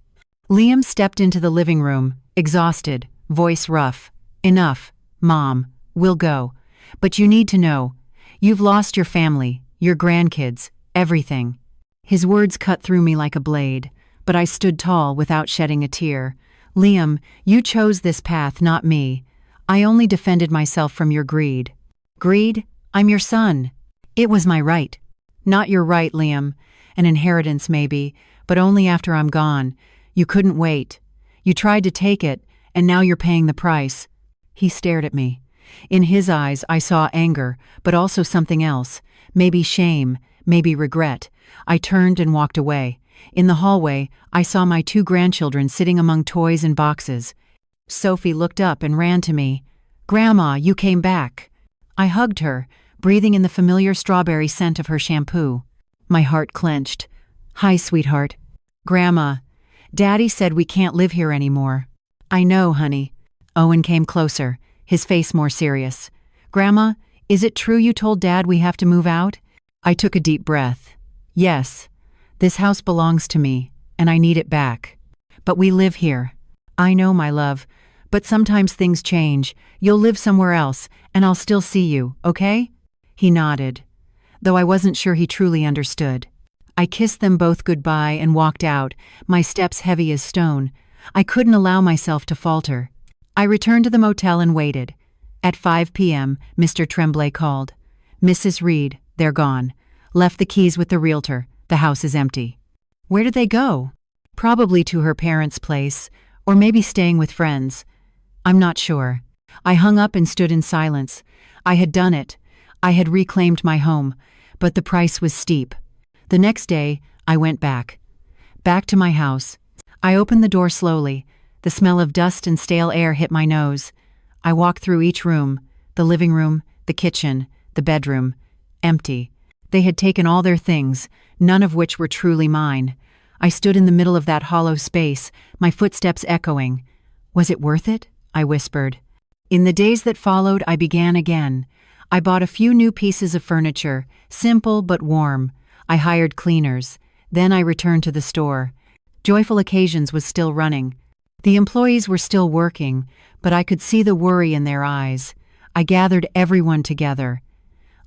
Liam stepped into the living room, exhausted, voice rough. "Enough, Mom. We'll go. But you need to know. You've lost your family, your grandkids, everything." His words cut through me like a blade, but I stood tall without shedding a tear. "Liam, you chose this path, not me. I only defended myself from your greed." "Greed? I'm your son." "It was my right." "Not your right, Liam. An inheritance maybe, but only after I'm gone. You couldn't wait. You tried to take it, and now you're paying the price." He stared at me. In his eyes I saw anger, but also something else. Maybe shame, maybe regret. I turned and walked away. In the hallway, I saw my 2 grandchildren sitting among toys and boxes. Sophie looked up and ran to me. "Grandma, you came back." I hugged her, breathing in the familiar strawberry scent of her shampoo. My heart clenched. "Hi, sweetheart." "Grandma, Daddy said we can't live here anymore." "I know, honey." Owen came closer, his face more serious. "Grandma, is it true you told Dad we have to move out?" I took a deep breath. "Yes. This house belongs to me, and I need it back. But we live here." "I know, my love, but sometimes things change. You'll live somewhere else, and I'll still see you, okay?" He nodded, though I wasn't sure he truly understood. I kissed them both goodbye and walked out, my steps heavy as stone. I couldn't allow myself to falter. I returned to the motel and waited. At 5 p.m., Mr. Tremblay called. "Mrs. Reed, they're gone. Left the keys with the realtor. The house is empty." "Where did they go?" "Probably to her parents' place, or maybe staying with friends. I'm not sure." I hung up and stood in silence. I had done it. I had reclaimed my home, but the price was steep. The next day, I went back. Back to my house. I opened the door slowly. The smell of dust and stale air hit my nose. I walked through each room, the living room, the kitchen, the bedroom. Empty. They had taken all their things, none of which were truly mine. I stood in the middle of that hollow space, my footsteps echoing. "Was it worth it?" I whispered. In the days that followed, I began again. I bought a few new pieces of furniture, simple but warm. I hired cleaners. Then I returned to the store. Joyful Occasions was still running. The employees were still working, but I could see the worry in their eyes. I gathered everyone together.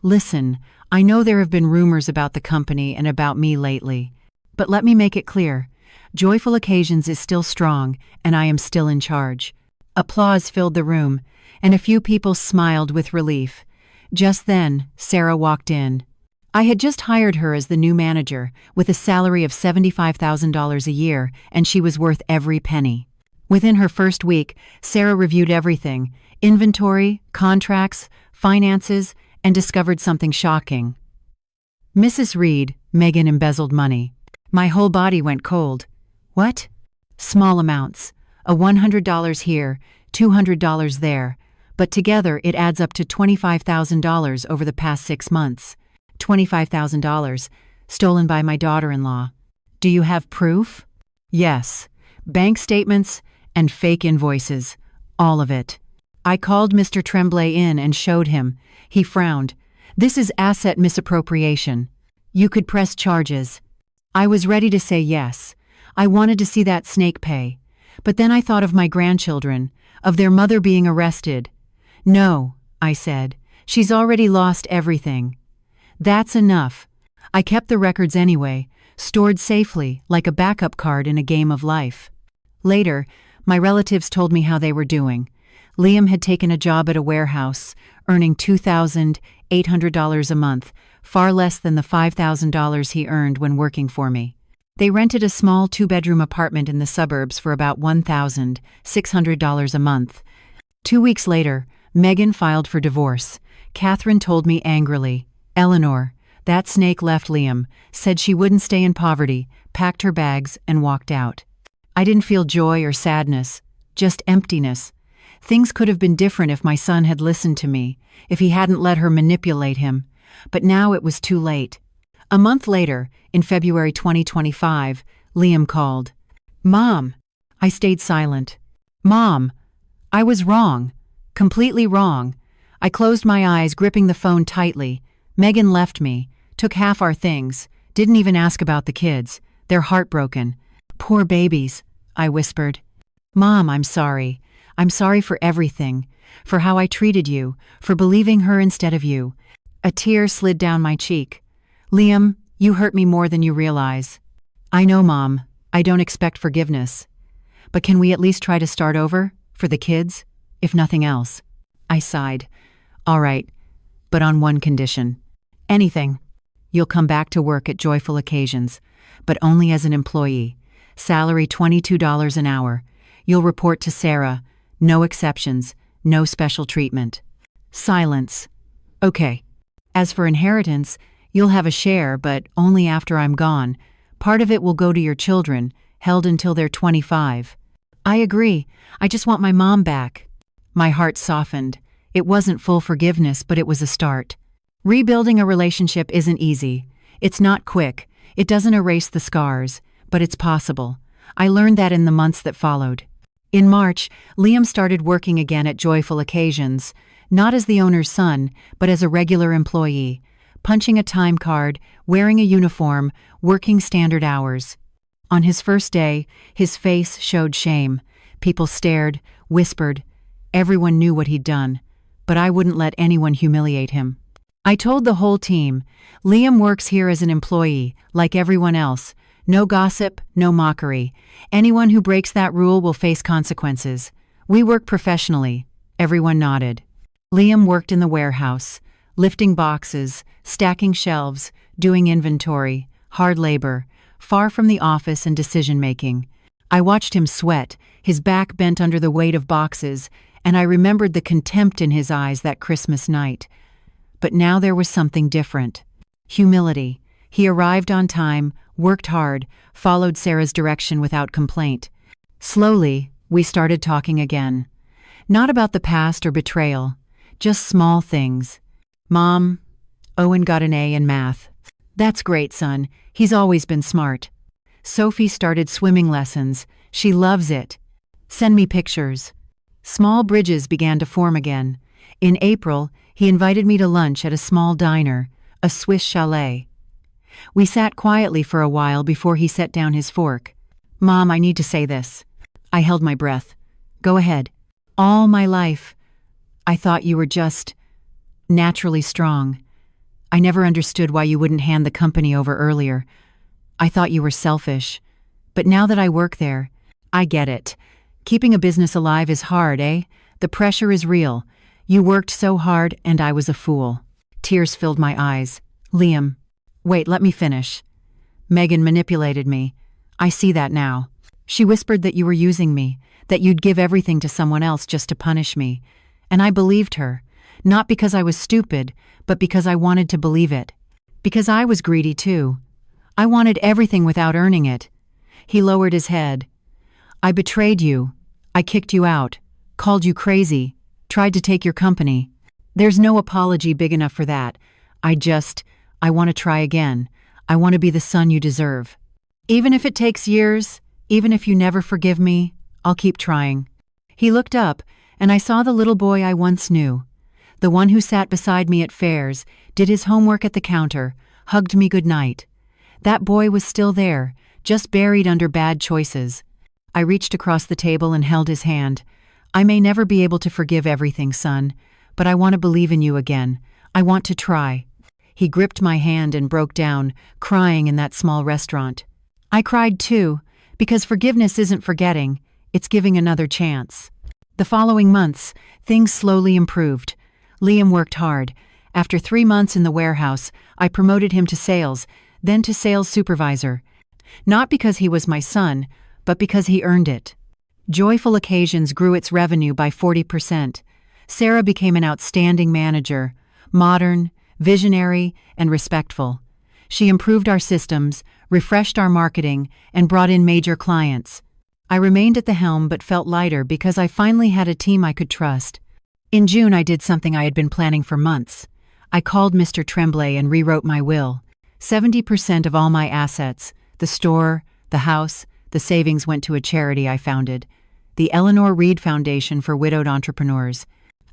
"Listen, I know there have been rumors about the company and about me lately. But let me make it clear. Joyful Occasions is still strong, and I am still in charge." Applause filled the room, and a few people smiled with relief. Just then, Sarah walked in. I had just hired her as the new manager, with a salary of $75,000 a year, and she was worth every penny. Within her first week, Sarah reviewed everything: inventory, contracts, finances, and discovered something shocking. "Mrs. Reed, Megan embezzled money." My whole body went cold. "What?" "Small amounts. A $100 here, $200 there. But together it adds up to $25,000 over the past 6 months. $25,000, stolen by my daughter-in-law." Do you have proof? Yes. Bank statements and fake invoices. All of it. I called Mr. Tremblay in and showed him. He frowned. This is asset misappropriation. You could press charges. I was ready to say yes. I wanted to see that snake pay. But then I thought of my grandchildren, of their mother being arrested. No, I said. She's already lost everything. That's enough. I kept the records anyway, stored safely, like a backup card in a game of life. Later, my relatives told me how they were doing. Liam had taken a job at a warehouse, earning $2,800 a month, far less than the $5,000 he earned when working for me. They rented a small two-bedroom apartment in the suburbs for about $1,600 a month. 2 weeks later, Megan filed for divorce. Catherine told me angrily, "Eleanor, that snake left Liam, said she wouldn't stay in poverty, packed her bags, and walked out." I didn't feel joy or sadness, just emptiness. Things could have been different if my son had listened to me, if he hadn't let her manipulate him. But now it was too late. A month later, in February 2025, Liam called. "Mom." I stayed silent. "Mom, I was wrong. Completely wrong." I closed my eyes, gripping the phone tightly. Megan left me, took half our things, didn't even ask about the kids. They're heartbroken. "Poor babies," I whispered. "Mom, I'm sorry. I'm sorry for everything, for how I treated you, for believing her instead of you." A tear slid down my cheek. "Liam, you hurt me more than you realize." "I know, Mom. I don't expect forgiveness. But can we at least try to start over, for the kids, if nothing else?" I sighed. "All right, but on one condition." "Anything." "You'll come back to work at Joyful Occasions, but only as an employee. Salary $22 an hour. You'll report to Sarah. No exceptions, no special treatment." Silence. "Okay. As for inheritance, you'll have a share, but only after I'm gone. Part of it will go to your children, held until they're 25. "I agree. I just want my mom back." My heart softened. It wasn't full forgiveness, but it was a start. Rebuilding a relationship isn't easy. It's not quick. It doesn't erase the scars, but it's possible. I learned that in the months that followed. In March, Liam started working again at Joyful Occasions, not as the owner's son, but as a regular employee, punching a time card, wearing a uniform, working standard hours. On his first day, his face showed shame. People stared, whispered. Everyone knew what he'd done, but I wouldn't let anyone humiliate him. I told the whole team, "Liam works here as an employee, like everyone else. No gossip, no mockery. Anyone who breaks that rule will face consequences. We work professionally." Everyone nodded. Liam worked in the warehouse, lifting boxes, stacking shelves, doing inventory, hard labor, far from the office and decision-making. I watched him sweat, his back bent under the weight of boxes, and I remembered the contempt in his eyes that Christmas night. But now there was something different. Humility. He arrived on time, worked hard, followed Sarah's direction without complaint. Slowly, we started talking again. Not about the past or betrayal, just small things. "Mom, Owen got an A in math." "That's great, son. He's always been smart." "Sophie started swimming lessons. She loves it." "Send me pictures." Small bridges began to form again. In April, he invited me to lunch at a small diner, a Swiss chalet. We sat quietly for a while before he set down his fork. "Mom, I need to say this." I held my breath. "Go ahead." "All my life, I thought you were just naturally strong. I never understood why you wouldn't hand the company over earlier. I thought you were selfish. But now that I work there, I get it. Keeping a business alive is hard, eh? The pressure is real. You worked so hard, and I was a fool." Tears filled my eyes. "Liam, wait, let me finish. Megan manipulated me. I see that now. She whispered that you were using me, that you'd give everything to someone else just to punish me. And I believed her, not because I was stupid, but because I wanted to believe it. Because I was greedy too. I wanted everything without earning it." He lowered his head. "I betrayed you. I kicked you out, called you crazy, tried to take your company. There's no apology big enough for that. I want to try again. I want to be the son you deserve." Even if it takes years, even if you never forgive me, I'll keep trying." He looked up, and I saw the little boy I once knew. The one who sat beside me at fairs, did his homework at the counter, hugged me goodnight. That boy was still there, just buried under bad choices. I reached across the table and held his hand. "I may never be able to forgive everything, son, but I want to believe in you again. I want to try." He gripped my hand and broke down, crying in that small restaurant. I cried too, because forgiveness isn't forgetting, it's giving another chance. The following months, things slowly improved. Liam worked hard. After 3 months in the warehouse, I promoted him to sales, then to sales supervisor. Not because he was my son, but because he earned it. Joyful Occasions grew its revenue by 40%. Sarah became an outstanding manager, modern, visionary, and respectful. She improved our systems, refreshed our marketing, and brought in major clients. I remained at the helm but felt lighter because I finally had a team I could trust. In June, I did something I had been planning for months. I called Mr. Tremblay and rewrote my will. 70% of all my assets, the store, the house, the savings went to a charity I founded, the Eleanor Reed Foundation for Widowed Entrepreneurs.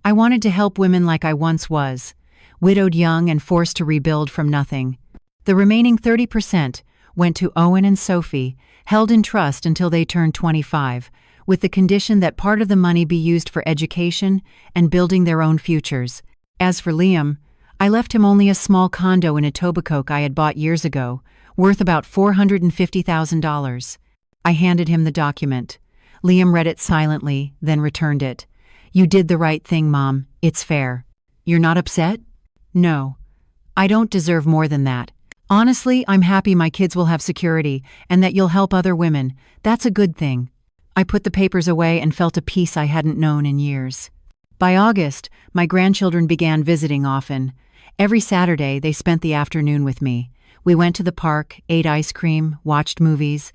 I wanted to help women like I once was, widowed young and forced to rebuild from nothing. The remaining 30% went to Owen and Sophie, held in trust until they turned 25, with the condition that part of the money be used for education and building their own futures. As for Liam, I left him only a small condo in Etobicoke I had bought years ago, worth about $450,000. I handed him the document. Liam read it silently, then returned it. "You did the right thing, Mom. It's fair." "You're not upset?" "No. I don't deserve more than that. Honestly, I'm happy my kids will have security and that you'll help other women. That's a good thing." I put the papers away and felt a peace I hadn't known in years. By August, my grandchildren began visiting often. Every Saturday, they spent the afternoon with me. We went to the park, ate ice cream, watched movies.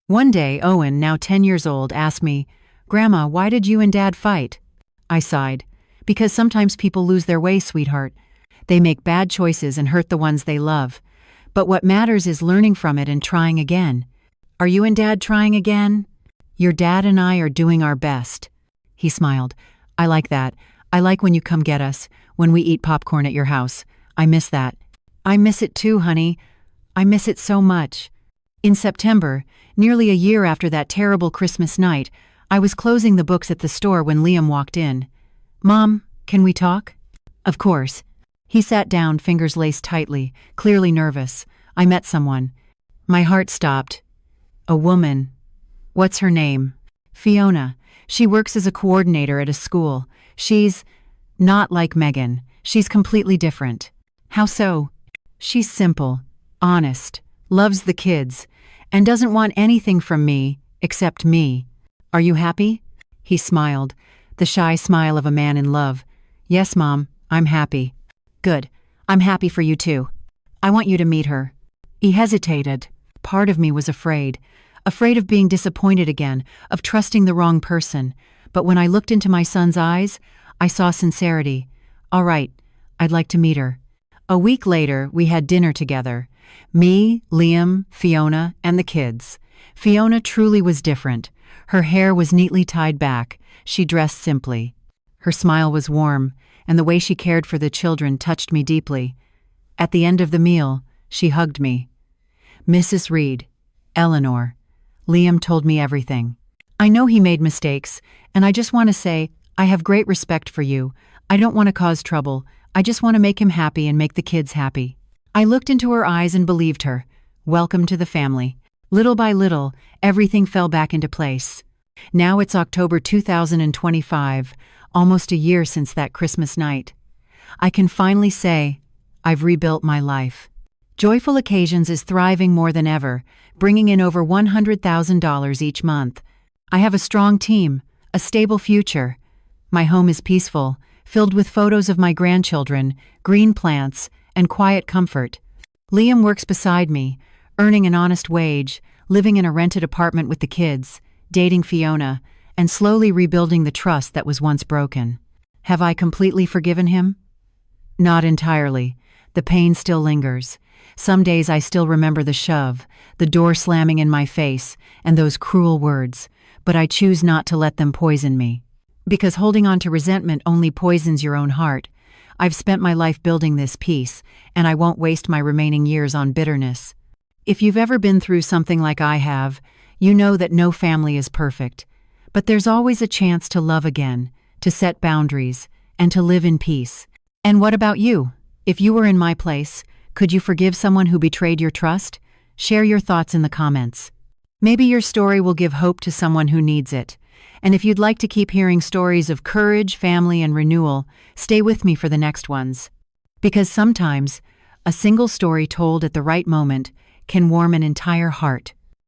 One day, Owen, now 10 years old, asked me, "Grandma, why did you and Dad fight?" I sighed. "Because sometimes people lose their way, sweetheart. They make bad choices and hurt the ones they love. But what matters is learning from it and trying again." "Are you and Dad trying again?" "Your dad and I are doing our best." He smiled. "I like that. I like when you come get us, when we eat popcorn at your house. I miss that." "I miss it too, honey. I miss it so much." In September, nearly a year after that terrible Christmas night, I was closing the books at the store when Liam walked in. "Mom, can we talk?" "Of course." He sat down, fingers laced tightly, clearly nervous. "I met someone." My heart stopped. "A woman. What's her name?" "Fiona. She works as a coordinator at a school. She's not like Megan. She's completely different." "How so?" "She's simple, honest, loves the kids, and doesn't want anything from me except me." "Are you happy?" He smiled, the shy smile of a man in love. "Yes, Mom, I'm happy." "Good. I'm happy for you too. I want you to meet her." He hesitated. Part of me was afraid of being disappointed again, of trusting the wrong person. But when I looked into my son's eyes, I saw sincerity. "All right, I'd like to meet her." A week later, we had dinner together. Me, Liam, Fiona, and the kids. Fiona truly was different. Her hair was neatly tied back. She dressed simply. Her smile was warm, and the way she cared for the children touched me deeply. At the end of the meal, she hugged me. "Mrs. Reed, Eleanor, Liam told me everything. I know he made mistakes, and I just want to say, I have great respect for you. I don't want to cause trouble. I just want to make him happy and make the kids happy." I looked into her eyes and believed her. Welcome to the family. Little by little, everything fell back into place. Now it's October 2025, almost a year since that Christmas night. I can finally say, I've rebuilt my life. Joyful Occasions is thriving more than ever, bringing in over $100,000 each month. I have a strong team, a stable future. My home is peaceful, filled with photos of my grandchildren, green plants, and quiet comfort. Liam works beside me, earning an honest wage, living in a rented apartment with the kids, dating Fiona, and slowly rebuilding the trust that was once broken. Have I completely forgiven him? Not entirely. The pain still lingers. Some days I still remember the shove, the door slamming in my face, and those cruel words, but I choose not to let them poison me. Because holding on to resentment only poisons your own heart. I've spent my life building this peace, and I won't waste my remaining years on bitterness. If you've ever been through something like I have, you know that no family is perfect. But there's always a chance to love again, to set boundaries, and to live in peace. And what about you? If you were in my place, could you forgive someone who betrayed your trust? Share your thoughts in the comments. Maybe your story will give hope to someone who needs it. And if you'd like to keep hearing stories of courage, family, and renewal, stay with me for the next ones. Because sometimes, a single story told at the right moment can warm an entire heart.